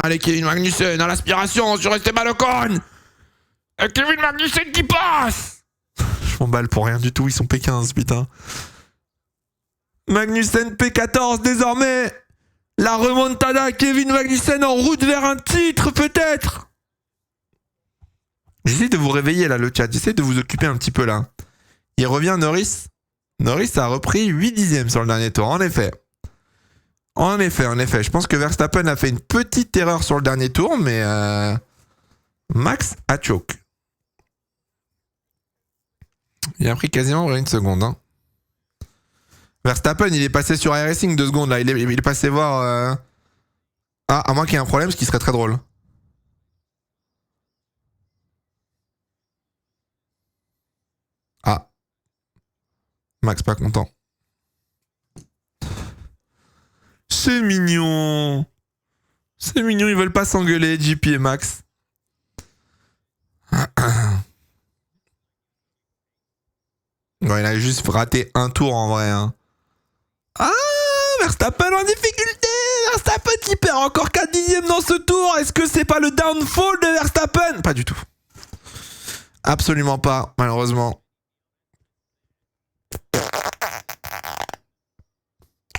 Allez, Kevin Magnussen, à l'aspiration sur Esteban Ocon! Kevin Magnussen qui passe! Je m'emballe pour rien du tout, ils sont P15, putain. Magnussen P14 désormais. La remontada, Kevin Magnussen en route vers un titre peut-être. J'essaie de vous réveiller là le chat, j'essaie de vous occuper un petit peu là. Il revient Norris. Norris a repris 8 dixièmes sur le dernier tour, en effet. En effet. Je pense que Verstappen a fait une petite erreur sur le dernier tour, mais Max a choke. Il a pris quasiment 1 seconde. Hein. Verstappen, il est passé sur iRacing 2 secondes là. Il est passé voir. Ah, à moins qu'il y ait un problème, ce qui serait très drôle. Ah. Max pas content. C'est mignon. C'est mignon, ils veulent pas s'engueuler, JP et Max. Bon, il a juste raté un tour en vrai. Hein. Ah, Verstappen en difficulté. Verstappen qui perd encore 4 dixièmes dans ce tour. Est-ce que c'est pas le downfall de Verstappen? Pas du tout. Absolument pas, malheureusement.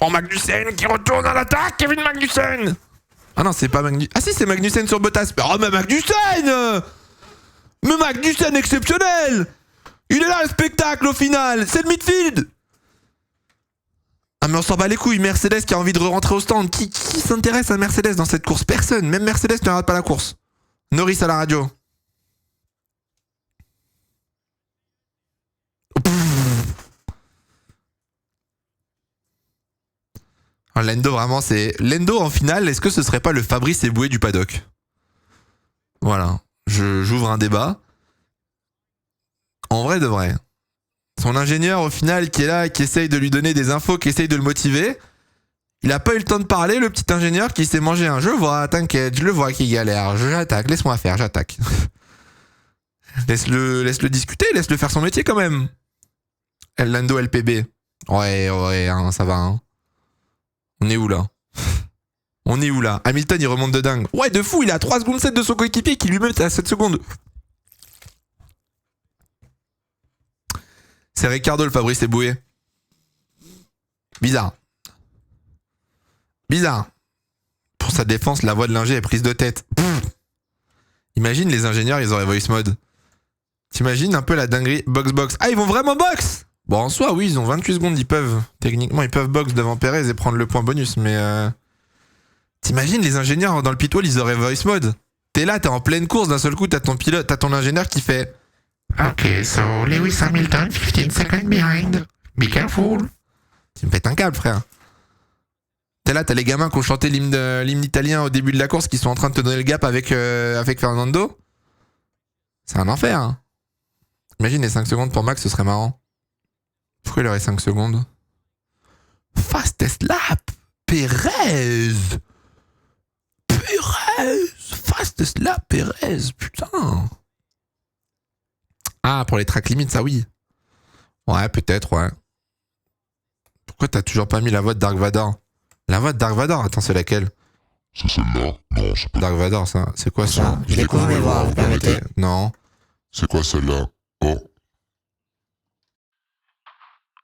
Oh, Magnussen qui retourne à l'attaque. Kevin Magnussen. Ah non, c'est pas Magnussen. Ah si, c'est Magnussen sur Bottas. Oh, mais Magnussen! Mais Magnussen exceptionnel! Il est là le spectacle au final! C'est le midfield! Ah mais on s'en bat les couilles, Mercedes qui a envie de rentrer au stand. Qui s'intéresse à Mercedes dans cette course? Personne, même Mercedes ne regarde pas la course. Norris à la radio. Oh, Lando vraiment c'est... Lando en finale, est-ce que ce serait pas le Fabrice Eboué du paddock? Voilà, j'ouvre un débat. En vrai de vrai. Son ingénieur au final qui est là, qui essaye de lui donner des infos, qui essaye de le motiver. Il a pas eu le temps de parler, le petit ingénieur qui s'est mangé un. Je vois, t'inquiète, je le vois qu'il galère. J'attaque, laisse-moi faire, j'attaque. Laisse-le discuter, laisse-le faire son métier quand même. El Lando LPB. Ouais, hein, ça va. Hein. On est où là? On est où là? Hamilton il remonte de dingue. Ouais, de fou, il est à 3 secondes 7 de son coéquipier qui lui-même est à 7 secondes. C'est Ricardo le Fabrice Eboué. Bizarre. Pour sa défense, la voix de l'ingé est prise de tête. Imagine les ingénieurs, ils auraient voice mode. T'imagines un peu la dinguerie box. Ah, ils vont vraiment box! Bon, en soi, oui, ils ont 28 secondes, ils peuvent. Techniquement, ils peuvent box devant Perez et prendre le point bonus, mais t'imagines les ingénieurs dans le pit wall, ils auraient voice mode. T'es là, t'es en pleine course, d'un seul coup, t'as ton pilote, t'as ton ingénieur qui fait OK, so Lewis Hamilton, 15 seconds behind. Be careful. Tu me pètes un câble, frère. T'es là, t'as les gamins qui ont chanté l'hymne italien au début de la course qui sont en train de te donner le gap avec Fernando. C'est un enfer. Hein. Imagine les 5 secondes pour Max, ce serait marrant. Pourquoi il aurait 5 secondes? Fastest lap. Perez. Fastest lap, Perez. Putain. Ah, pour les track limits, ça oui. Ouais, peut-être, ouais. Pourquoi t'as toujours pas mis la voix de Dark Vador? La voix de Dark Vador, attends, c'est laquelle? C'est celle-là? Non, c'est pas. Dark Vador, ça. C'est quoi ça? Je découvre les voix, vous permettez? Non. C'est quoi celle-là? Oh.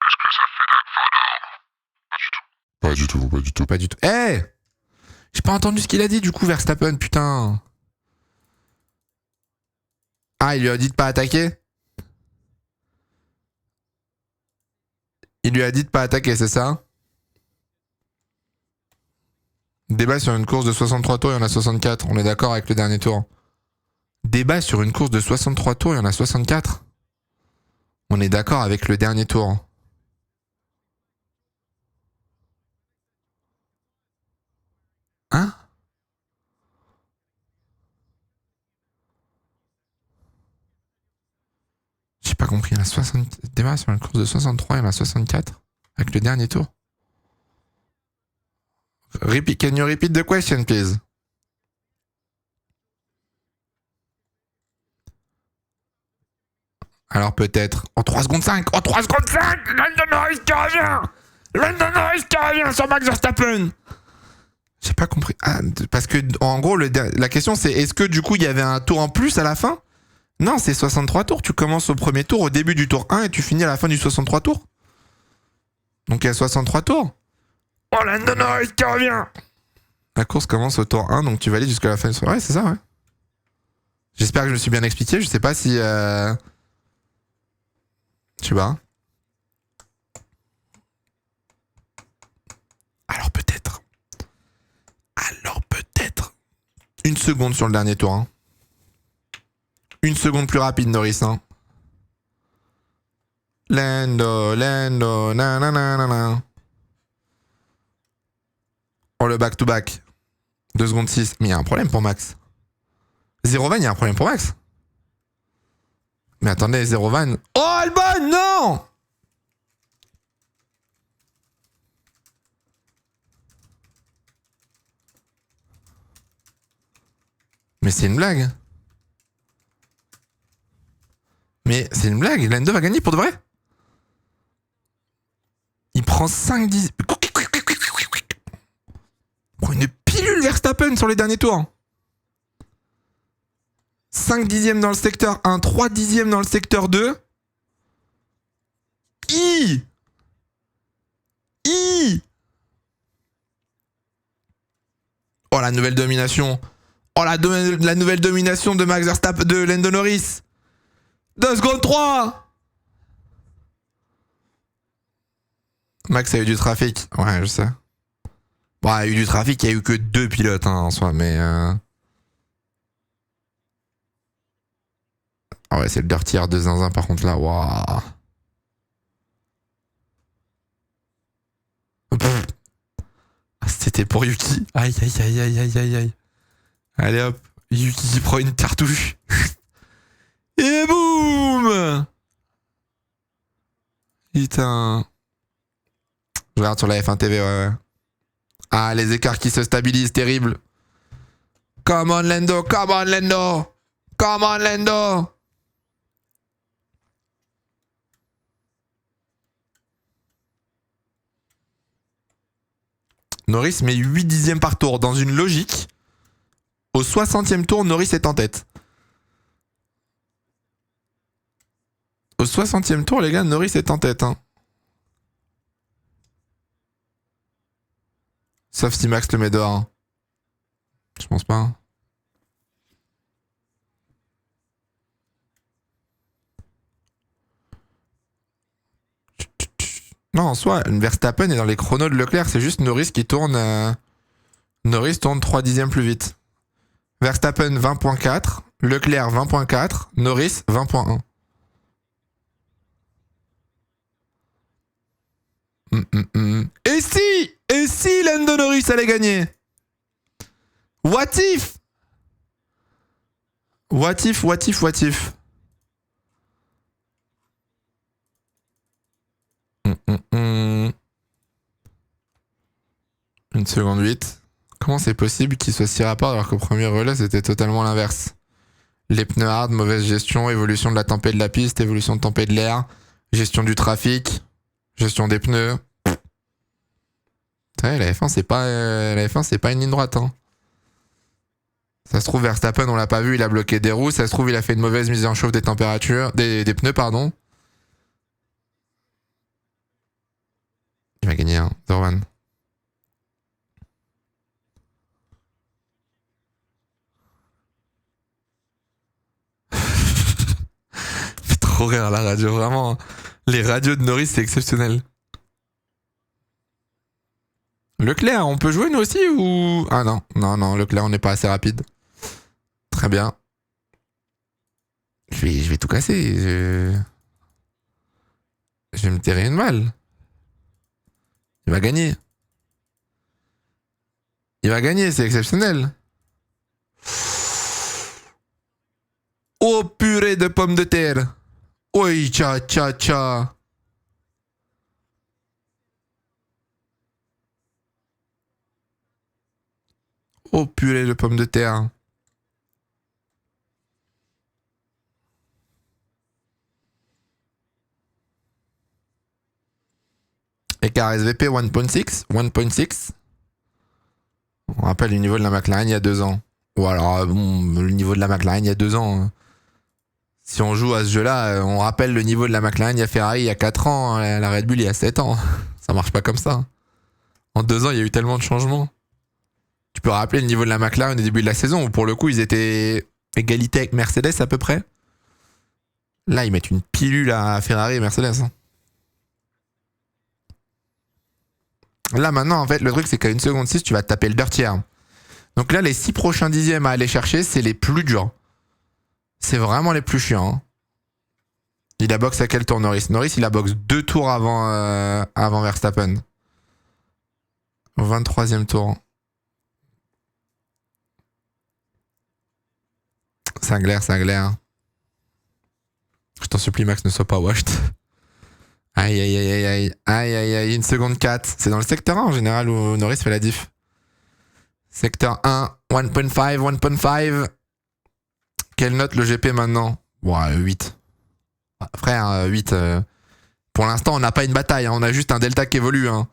Est-ce que ça fait Dark Vador? Pas du tout, pas du tout. Pas du tout. Eh, j'ai pas entendu ce qu'il a dit du coup, Verstappen, putain. Ah, il lui a dit de pas attaquer. Il lui a dit de pas attaquer, c'est ça? Débat sur une course de 63 tours, il y en a 64. On est d'accord avec le dernier tour. Débat sur une course de 63 tours, il y en a 64. On est d'accord avec le dernier tour. Hein? J'ai pas compris. Il y en a 60... Débat sur une course de 63, il y en a 64. Avec le dernier tour. Can you repeat the question, please? Alors peut-être. En 3 secondes 5! En 3 secondes 5! Lando Norris qui revient! Lando Norris qui revient sur Max Verstappen! J'ai pas compris. Ah, parce que, en gros, la question c'est est-ce que du coup il y avait un tour en plus à la fin? Non, c'est 63 tours. Tu commences au premier tour, au début du tour 1 et tu finis à la fin du 63 tours. Donc il y a 63 tours. Oh, Lando Norris qui revient! La course commence au tour 1, donc tu vas aller jusqu'à la fin du tour. Ouais, c'est ça, ouais. J'espère que je me suis bien expliqué. Je sais pas si. Tu vois. Alors peut-être. Une seconde sur le dernier tour. Hein. Une seconde plus rapide, Norris. Hein. Lando, nanana. Oh, le back-to-back. 2 secondes 6. Mais il y a un problème pour Max. 0 van, il y a un problème pour Max. Mais attendez, 0 van. Oh, Albon, non! Mais c'est une blague. Mais c'est une blague. Lando va gagner pour de vrai. Il prend 5-10. Prend une pilule Verstappen sur les derniers tours. 5 dixièmes dans le secteur 1, 3 dixièmes dans le secteur 2. Oh, la nouvelle domination. Oh, la nouvelle domination de Max Verstappen, de Lando Norris. 2 secondes 3. Max a eu du trafic. Ouais, je sais. Bon, il y a eu du trafic, il n'y a eu que 2 pilotes hein, en soi, mais... Ah ouais, c'est le dirty R de zinzin par contre là, waouh. C'était pour Yuki. Aïe aïe aïe aïe aïe aïe aïe. Allez hop, Yuki qui prend une cartouche. Et boum. Putain. Je regarde sur la F1 TV, ouais. Ah, les écarts qui se stabilisent, terrible. Come on Lando, come on Lando. Come on Lando. Norris met 8 dixièmes par tour. Dans une logique, au 60e tour, Norris est en tête. Au 60e tour, les gars, Norris est en tête. Hein. Sauf si Max le met dehors. Hein. Je pense pas. Hein. Non, en soi, Verstappen est dans les chronos de Leclerc. C'est juste Norris qui tourne... Norris tourne 3 dixièmes plus vite. Verstappen 20.4, Leclerc 20.4, Norris 20.1. Et si Lando Norris allait gagner? What if? What if? Une seconde 8. Comment c'est possible qu'il soit si rapide alors qu'au premier relais c'était totalement l'inverse? Les pneus hard, mauvaise gestion, évolution de la tempête de la piste, évolution de tempête de l'air, gestion du trafic, gestion des pneus. Ouais, la F1 c'est pas une ligne droite. Hein. Ça se trouve Verstappen on l'a pas vu, il a bloqué des roues, ça se trouve il a fait une mauvaise mise en chauffe des températures, des pneus pardon. Il va gagner 0-1. trop rire à la radio, vraiment. Les radios de Norris, c'est exceptionnel. Leclerc, on peut jouer nous aussi ou... Ah non, non, Leclerc, on n'est pas assez rapide. Très bien. Je vais tout casser. Je vais me tirer une balle. Il va gagner. Il va gagner, c'est exceptionnel. Oh purée de pommes de terre. Oi, tcha, tcha, tcha. Oh purée de pommes de terre. Écart SVP 1.6. 1.6. On rappelle le niveau de la McLaren il y a 2 ans. Ou alors, bon, le niveau de la McLaren il y a 2 ans. Si on joue à ce jeu-là, on rappelle le niveau de la McLaren il y a Ferrari il y a 4 ans. La Red Bull il y a 7 ans. Ça marche pas comme ça. En 2 ans, il y a eu tellement de changements. Tu peux rappeler le niveau de la McLaren au début de la saison où pour le coup, ils étaient égalité avec Mercedes à peu près. Là, ils mettent une pilule à Ferrari et Mercedes. Là, maintenant, en fait, le truc, c'est qu'à 1 seconde 6, tu vas te taper le dirty air. Donc là, les 6 prochains dixièmes à aller chercher, c'est les plus durs. C'est vraiment les plus chiants. Il a box à quel tour, Norris? Norris, il a box 2 tours avant Verstappen. Au 23e tour. Ça glaire, ça glaire. Je t'en supplie, Max, ne sois pas washed. Aïe, aïe, aïe, aïe, aïe, aïe, aïe, aïe, 1 seconde 4. C'est dans le secteur 1 en général où Norris fait la diff. Secteur 1, 1.5, 1.5. Quelle note le GP maintenant? Ouais, 8. Frère, 8. Pour l'instant, on n'a pas une bataille, hein. On a juste un delta qui évolue. Hein.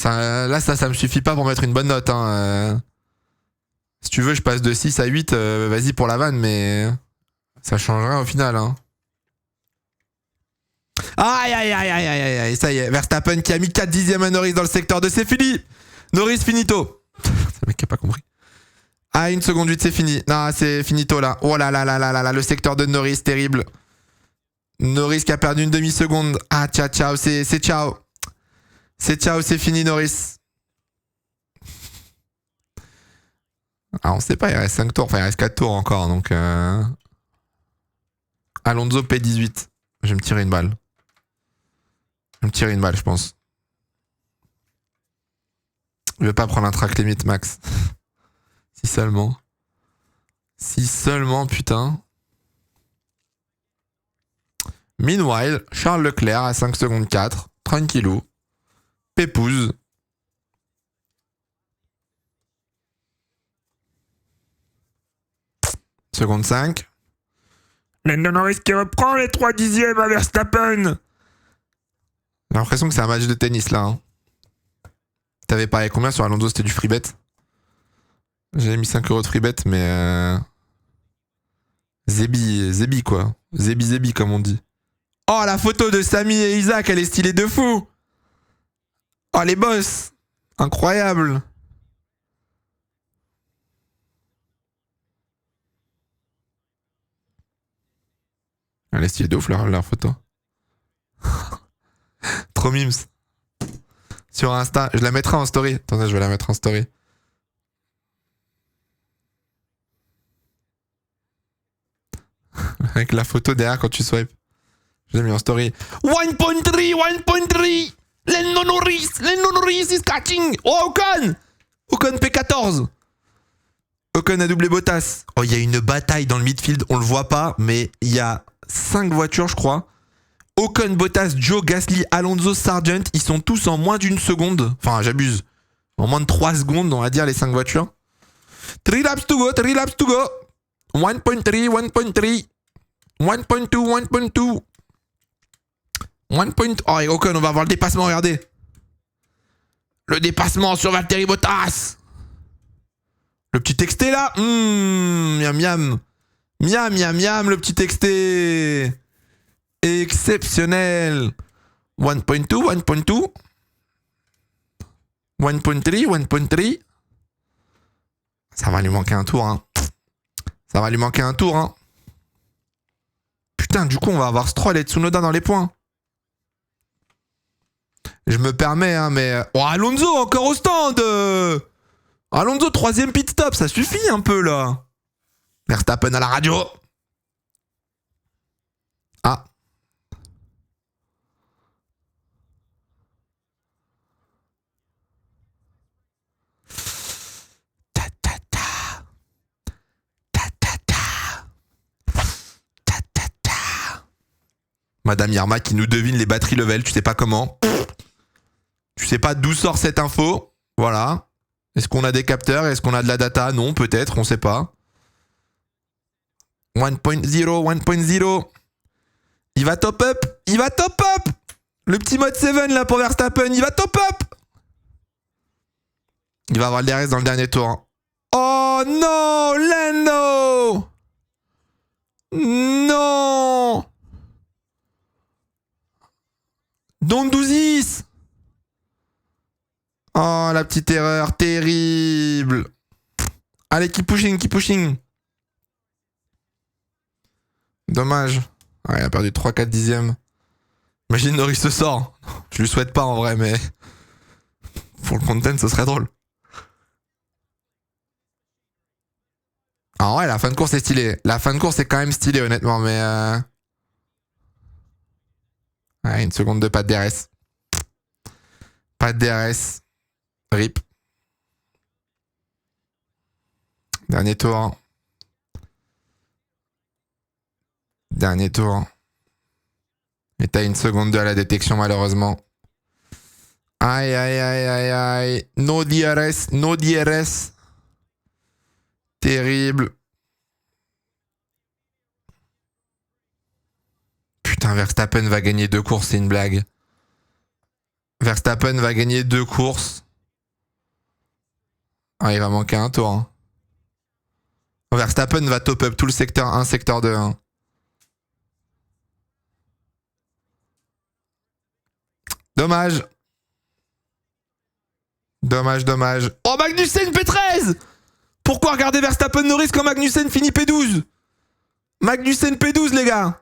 Là, ça me suffit pas pour mettre une bonne note. Hein. Si tu veux, je passe de 6 à 8. Vas-y pour la vanne, mais ça change rien au final. Hein. Aïe, aïe, aïe, aïe, aïe, aïe, aïe, ça y est. Verstappen qui a mis 4 dixièmes à Norris dans le secteur 2. C'est fini. Norris finito. C'est le mec qui a pas compris. Ah, 1 seconde 8, c'est fini. Non, c'est finito là. Oh là là là là là là, le secteur de Norris, terrible. Norris qui a perdu une demi-seconde. Ah, ciao, ciao, c'est ciao. C'est ciao, c'est fini, Norris. Ah, on sait pas, il reste 5 tours. Enfin, il reste 4 tours encore, donc... Alonso P18. Je vais me tirer une balle. Je vais me tirer une balle, je pense. Je vais pas prendre un track limit, Max. Si seulement. Si seulement, putain. Meanwhile, Charles Leclerc à 5 secondes 4. Tranquillou. Pépouze. Seconde 5. Lando Norris qui reprend les 3 dixièmes à Verstappen. J'ai l'impression que c'est un match de tennis là. Hein. T'avais parié combien sur Alonso? C'était du free bet? J'avais mis 5 € de free bet, mais... Zébi quoi. Zébi comme on dit. Oh, la photo de Samy et Isaac, elle est stylée de fou. Oh, les boss. Incroyable. Elle est stylée de ouf leur photo. Trop mimes. Sur Insta. Je la mettrai en story. Attendez, je vais la mettre en story. Avec la photo derrière quand tu swipes. Je l'ai mis en story. 1.3. Lando Norris is catching. Oh, Ocon P14. Ocon a doublé Bottas. Oh, il y a une bataille dans le midfield. On le voit pas, mais il y a 5 voitures, je crois. Ocon, Bottas, Joe, Gasly, Alonso, Sargent. Ils sont tous en moins d'1 seconde. Enfin, j'abuse. En moins de 3 secondes, on va dire, les 5 voitures. 3 laps to go. 1.3, 1.3. 1.2, 1.2. 1 point... Oh, et Ocon, on va avoir le dépassement, regardez. Le dépassement sur Valtteri Bottas. Le petit texté, là. Miam, miam. Miam, miam, miam, le petit texté. Exceptionnel. 1.2, 1.2. 1.3, 1.3. Ça va lui manquer un tour, hein. Ça va lui manquer un tour, hein. Putain, du coup, on va avoir Stroll et Tsunoda dans les points. Je me permets, hein, mais... Oh, Alonso, encore au stand Alonso, 3ème pit stop, ça suffit un peu, là. Verstappen à la radio. Ah. Ta ta ta. Ta ta ta. Ta ta ta. Madame Yarma qui nous devine les batteries level, tu sais pas comment. Tu sais pas d'où sort cette info. Voilà. Est-ce qu'on a des capteurs? Est-ce qu'on a de la data? Non, peut-être, on sait pas. 1.0, 1.0. Il va top up. Il va top up. Le petit mode 7 là pour Verstappen. Il va top up. Il va avoir le DRS dans le dernier tour. Oh non, Lando. Non. Don't do this. Oh, la petite erreur, terrible. Allez, keep pushing, keep pushing. Dommage. Ouais, il a perdu 3-4 dixièmes. Imagine Norris se sort. Je lui souhaite pas en vrai, mais... Pour le content, ce serait drôle. Ah ouais, la fin de course est stylée. La fin de course est quand même stylée, honnêtement, mais... Ouais, une seconde de pas de DRS. Pas de DRS. RIP. Dernier tour. Dernier tour. Et t'as une seconde de à la détection, malheureusement. Aïe, aïe, aïe, aïe, aïe. No DRS, no DRS. Terrible. Putain, Verstappen va gagner 2 courses, c'est une blague. Verstappen va gagner 2 courses. Ah, il va manquer un tour. Hein. Verstappen va top up tout le secteur 1, secteur 2. Hein. Dommage. Dommage, dommage. Oh, Magnussen P13. Pourquoi regarder Verstappen Norris quand Magnussen finit P12? Magnussen P12, les gars.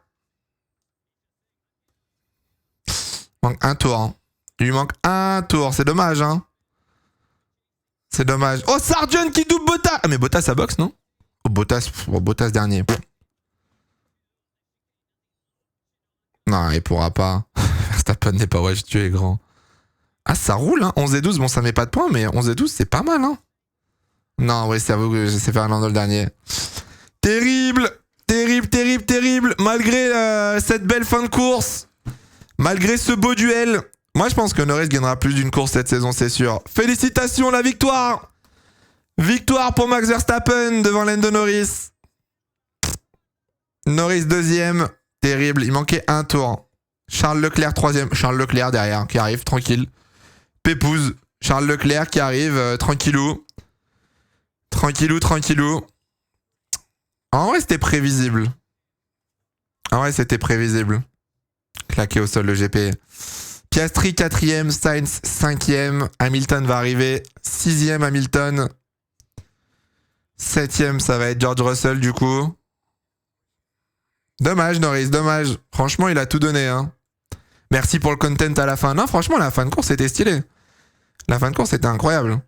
Manque un tour. Hein. Il lui manque un tour. C'est dommage, hein. C'est dommage. Oh, Sargent qui double Bottas. Ah, mais Bottas à boxe, non? Oh, Bottas dernier. Non, il pourra pas. Verstappen n'est pas wesh, tu es grand. Ah, ça roule, hein. 11 et 12, bon, ça met pas de points, mais 11 et 12, c'est pas mal, hein. Non, oui, c'est à vous que je sais faire Fernando le dernier. Terrible. Terrible, terrible, terrible. Malgré cette belle fin de course. Malgré ce beau duel. Moi, je pense que Norris gagnera plus d'une course cette saison, c'est sûr. Félicitations, la victoire. Victoire pour Max Verstappen devant Lando Norris. Norris deuxième. Terrible, il manquait un tour. Charles Leclerc troisième. Charles Leclerc derrière qui arrive, tranquille. Pépouze. Charles Leclerc qui arrive, tranquillou. Tranquillou, tranquillou. En vrai, c'était prévisible. En vrai, c'était prévisible. Claqué au sol le GP. Piastri 4ème, Sainz 5ème. Hamilton va arriver 6ème Hamilton. 7ème, ça va être George Russell du coup. Dommage Norris, dommage. Franchement, il a tout donné. Hein. Merci pour le content à la fin. Non, franchement, la fin de course était stylée. La fin de course était incroyable.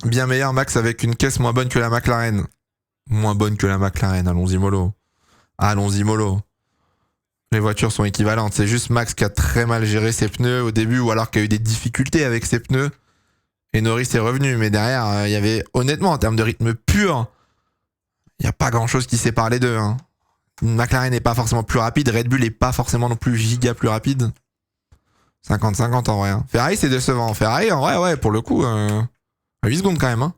Bien meilleur Max avec une caisse moins bonne que la McLaren. Moins bonne que la McLaren, allons-y mollo. Allons-y mollo. Les voitures sont équivalentes. C'est juste Max qui a très mal géré ses pneus au début ou alors qui a eu des difficultés avec ses pneus. Et Norris est revenu. Mais derrière, il y avait, honnêtement, en termes de rythme pur, il n'y a pas grand-chose qui sépare les deux. Hein. McLaren n'est pas forcément plus rapide. Red Bull n'est pas forcément non plus giga plus rapide. 50-50 en vrai. Hein. Ferrari, c'est décevant. Ferrari, en vrai, ouais, pour le coup, à 8 secondes quand même. Hein.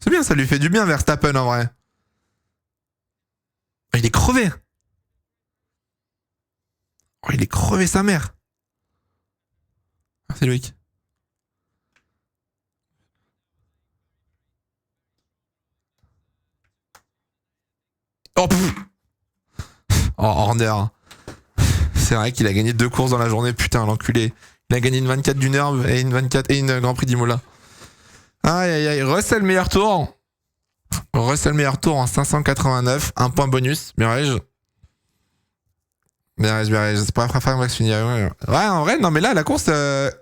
C'est bien, ça lui fait du bien Verstappen en vrai. Oh, il est crevé. Oh, il est crevé sa mère. Merci Loïc. Oh, pff. Oh, Horner. C'est vrai qu'il a gagné 2 courses dans la journée. Putain, l'enculé. Il a gagné une 24 du Nerve et une 24 et une Grand Prix d'Imola. Aïe aïe aïe. Russell, meilleur tour. Russell meilleur tour en 589. Un point bonus. Bien rage. C'est pas la première fois que Max finit. Ouais, en vrai, non, mais là, la course,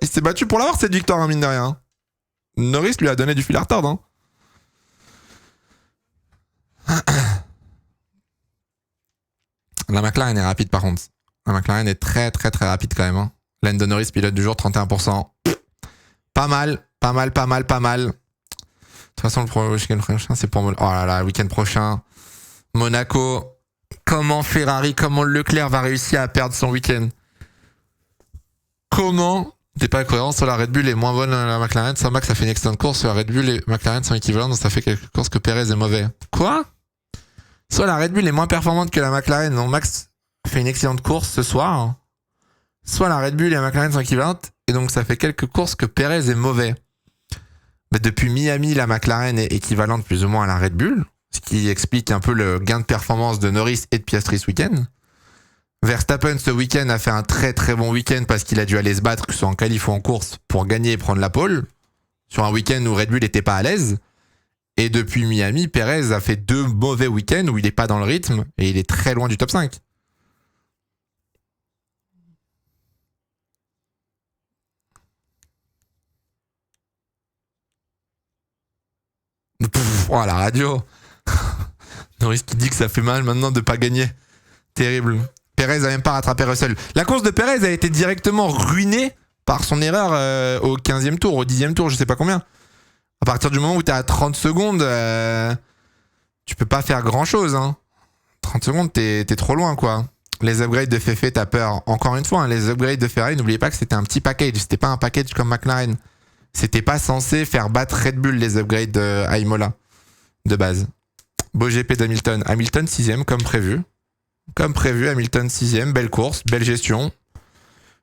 il s'est battu pour l'avoir cette victoire, hein, mine de rien. Norris lui a donné du fil à retordre. Hein. La McLaren est rapide par contre. La McLaren est très très très rapide quand même. Hein. Lando Norris, pilote du jour, 31%. Pas mal. De toute façon, le week-end prochain, c'est pour... Oh là là, le week-end prochain. Monaco. Comment Ferrari, comment Leclerc va réussir à perdre son week-end? Comment? T'es pas cohérent, soit la Red Bull est moins bonne à la McLaren, soit Max a fait une excellente course, soit la Red Bull et McLaren sont équivalents, donc ça fait quelques courses que Perez est mauvais. Quoi? Soit la Red Bull est moins performante que la McLaren, donc Max fait une excellente course ce soir. Soit la Red Bull et la McLaren sont équivalentes, et donc ça fait quelques courses que Perez est mauvais. Mais depuis Miami, la McLaren est équivalente plus ou moins à la Red Bull, ce qui explique un peu le gain de performance de Norris et de Piastri ce week-end. Verstappen ce week-end a fait un très très bon week-end parce qu'il a dû aller se battre, que ce soit en qualif ou en course, pour gagner et prendre la pole, sur un week-end où Red Bull n'était pas à l'aise. Et depuis Miami, Perez a fait 2 mauvais week-ends où il n'est pas dans le rythme et il est très loin du top 5. Oh la radio. Norris qui dit que ça fait mal maintenant de pas gagner. Terrible. Perez a même pas rattrapé Russell. La course de Perez a été directement ruinée par son erreur au 15e tour, au 10e tour, je sais pas combien. À partir du moment où t'es à 30 secondes, tu peux pas faire grand chose. Hein. 30 secondes, t'es trop loin quoi. Les upgrades de Fefe, t'as peur. Encore une fois, hein, les upgrades de Ferrari, n'oubliez pas que c'était un petit package. C'était pas un package comme McLaren. C'était pas censé faire battre Red Bull les upgrades à Imola de base. Beau GP d'Hamilton. Hamilton 6ème comme prévu. Comme prévu, Hamilton 6ème. Belle course, belle gestion.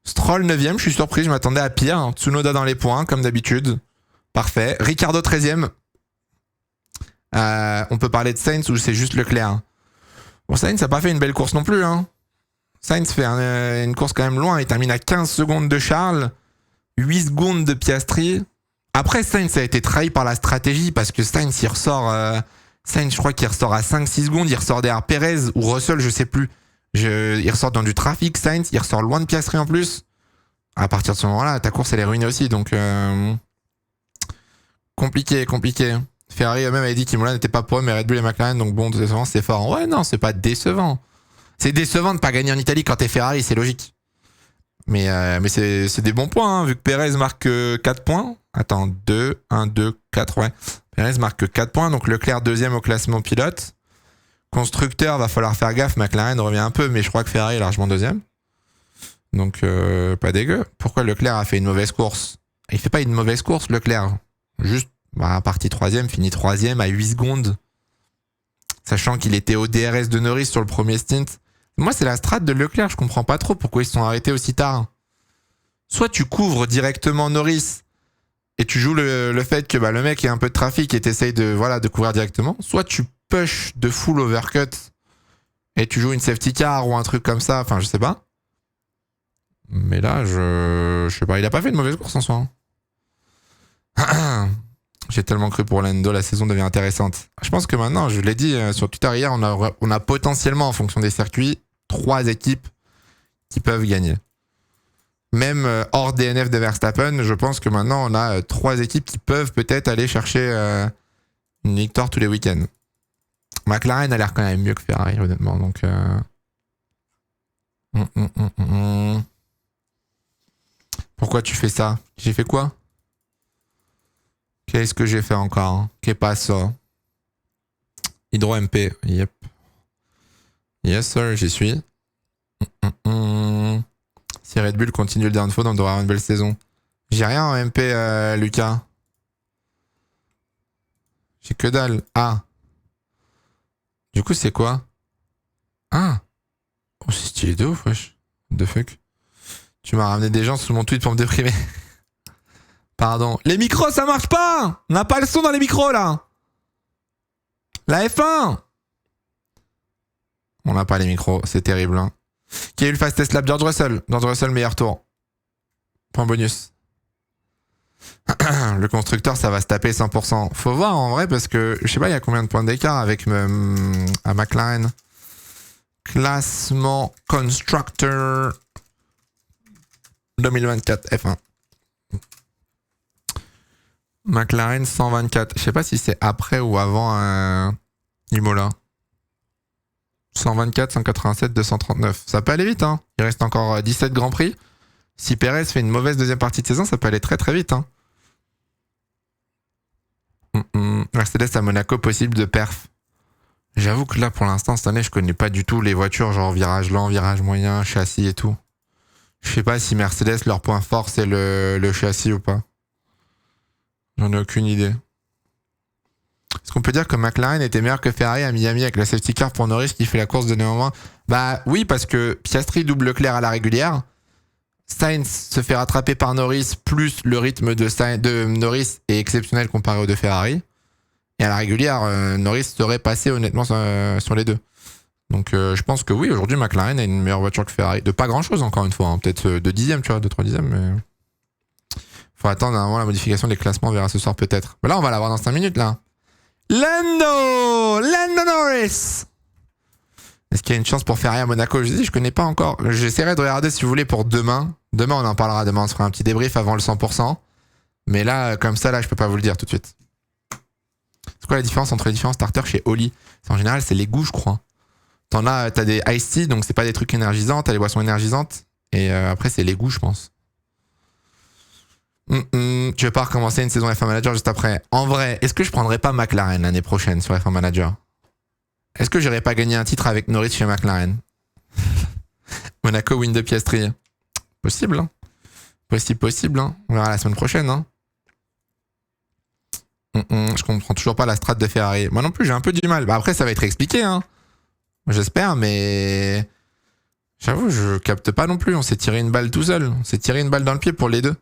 Stroll 9ème, je suis surpris, je m'attendais à pire. Tsunoda dans les points, comme d'habitude. Parfait. Ricardo 13ème. On peut parler de Sainz ou c'est juste Leclerc. Bon, Sainz n'a pas fait une belle course non plus. Hein. Sainz fait une course quand même loin. Il termine à 15 secondes de Charles. 8 secondes de Piastri. Après, Sainz a été trahi par la stratégie parce que Sainz, il ressort... Sainz, je crois qu'il ressort à 5-6 secondes. Il ressort derrière Perez ou Russell, je sais plus. Il ressort dans du trafic, Sainz. Il ressort loin de Piastri en plus. À partir de ce moment-là, ta course, elle est ruinée aussi. Donc, compliqué. Ferrari eux-mêmes avait dit qu'Imola n'était pas pour eux, mais Red Bull et McLaren, donc bon, décevant, c'est fort. Ouais, non, c'est pas décevant. C'est décevant de pas gagner en Italie quand t'es Ferrari, c'est logique. Mais c'est des bons points, hein, vu que Perez marque 4 points. Attends, 1, 2, 4, ouais. Perez marque 4 points, donc Leclerc 2ème au classement pilote. Constructeur, va falloir faire gaffe, McLaren revient un peu, mais je crois que Ferrari est largement 2ème. Donc, pas dégueu. Pourquoi Leclerc a fait une mauvaise course? Il fait pas une mauvaise course, Leclerc. Juste, parti 3ème, fini 3ème à 8 secondes. Sachant qu'il était au DRS de Norris sur le premier stint. Moi, c'est la strat de Leclerc, je comprends pas trop pourquoi ils se sont arrêtés aussi tard. Soit tu couvres directement Norris et tu joues le fait que le mec ait un peu de trafic et t'essayes de couvrir directement. Soit tu push de full overcut et tu joues une safety car ou un truc comme ça, enfin je sais pas. Mais là, je sais pas, il a pas fait une mauvaise course en soi. J'ai tellement cru pour Lando, la saison devient intéressante. Je pense que maintenant, je l'ai dit sur Twitter hier, on a potentiellement, en fonction des circuits, 3 équipes qui peuvent gagner. Même hors DNF de Verstappen, je pense que maintenant, on a 3 équipes qui peuvent peut-être aller chercher une victoire tous les week-ends. McLaren a l'air quand même mieux que Ferrari, honnêtement. Donc, Pourquoi tu fais ça? J'ai fait quoi? Qu'est-ce que j'ai fait encore? Qu'est pas ça? Hydro MP, yep. Yes sir, j'y suis. Si Red Bull continue le downfall, on devrait avoir une belle saison. J'ai rien en MP, Lucas. J'ai que dalle. Ah. Du coup, c'est quoi? Ah. Oh, c'est stylé de ouf, wesh. What the fuck? Tu m'as ramené des gens sous mon tweet pour me déprimer. Pardon. Les micros, ça marche pas! On n'a pas le son dans les micros, là! La F1! On n'a pas les micros, c'est terrible. Hein. Qui a eu le fastest lap? George Russell. George Russell, meilleur tour. Point bonus. Le constructeur, ça va se taper 100%. Faut voir en vrai parce que je sais pas, il y a combien de points d'écart avec à McLaren. Classement Constructor 2024 F1. McLaren 124. Je sais pas si c'est après ou avant Imola. 124, 187, 239. Ça peut aller vite, hein. Il reste encore 17 Grands Prix. Si Perez fait une mauvaise deuxième partie de saison, ça peut aller très très vite, hein. Mercedes à Monaco, possible de perf. J'avoue que là, pour l'instant, cette année, je connais pas du tout les voitures, genre virage lent, virage moyen, châssis et tout. Je sais pas si Mercedes, leur point fort, c'est le châssis ou pas. J'en ai aucune idée. Est-ce qu'on peut dire que McLaren était meilleur que Ferrari à Miami avec la safety car pour Norris qui fait la course de néanmoins? Bah oui, parce que Piastri double Leclerc à la régulière. Sainz se fait rattraper par Norris, plus le rythme de Norris est exceptionnel comparé au de Ferrari. Et à la régulière, Norris serait passé honnêtement sur les deux. Donc je pense que oui, aujourd'hui McLaren a une meilleure voiture que Ferrari. De pas grand chose encore une fois, hein. Peut-être 2 dixièmes, tu vois, 2-3 dixièmes, mais... Faut attendre avant la modification des classements, on verra ce soir peut-être. Mais là, on va l'avoir dans 5 minutes, là. Lando Norris. Est-ce qu'il y a une chance pour Ferrari à Monaco? Je dis, je connais pas encore. J'essaierai de regarder si vous voulez pour demain. Demain, on en parlera. Demain, on se fera un petit débrief avant le 100%. Mais là, comme ça, là, je peux pas vous le dire tout de suite. C'est quoi la différence entre les différents starters chez Oli? En général, c'est les goûts, je crois. T'as des Ice Tea, donc c'est pas des trucs énergisants. T'as les boissons énergisantes. Et après, c'est les goûts, je pense. Tu veux pas recommencer une saison F1 Manager juste après? En vrai, est-ce que je prendrais pas McLaren l'année prochaine sur F1 Manager? Est-ce que j'aurais pas gagné un titre avec Norris chez McLaren? Monaco win de Piastri. Possible, hein. Possible, hein. On verra la semaine prochaine, hein. Je comprends toujours pas la strat de Ferrari. Moi non plus, j'ai un peu du mal. Bah après, ça va être expliqué, hein. J'espère, mais... J'avoue, je capte pas non plus. On s'est tiré une balle tout seul. On s'est tiré une balle dans le pied pour les deux.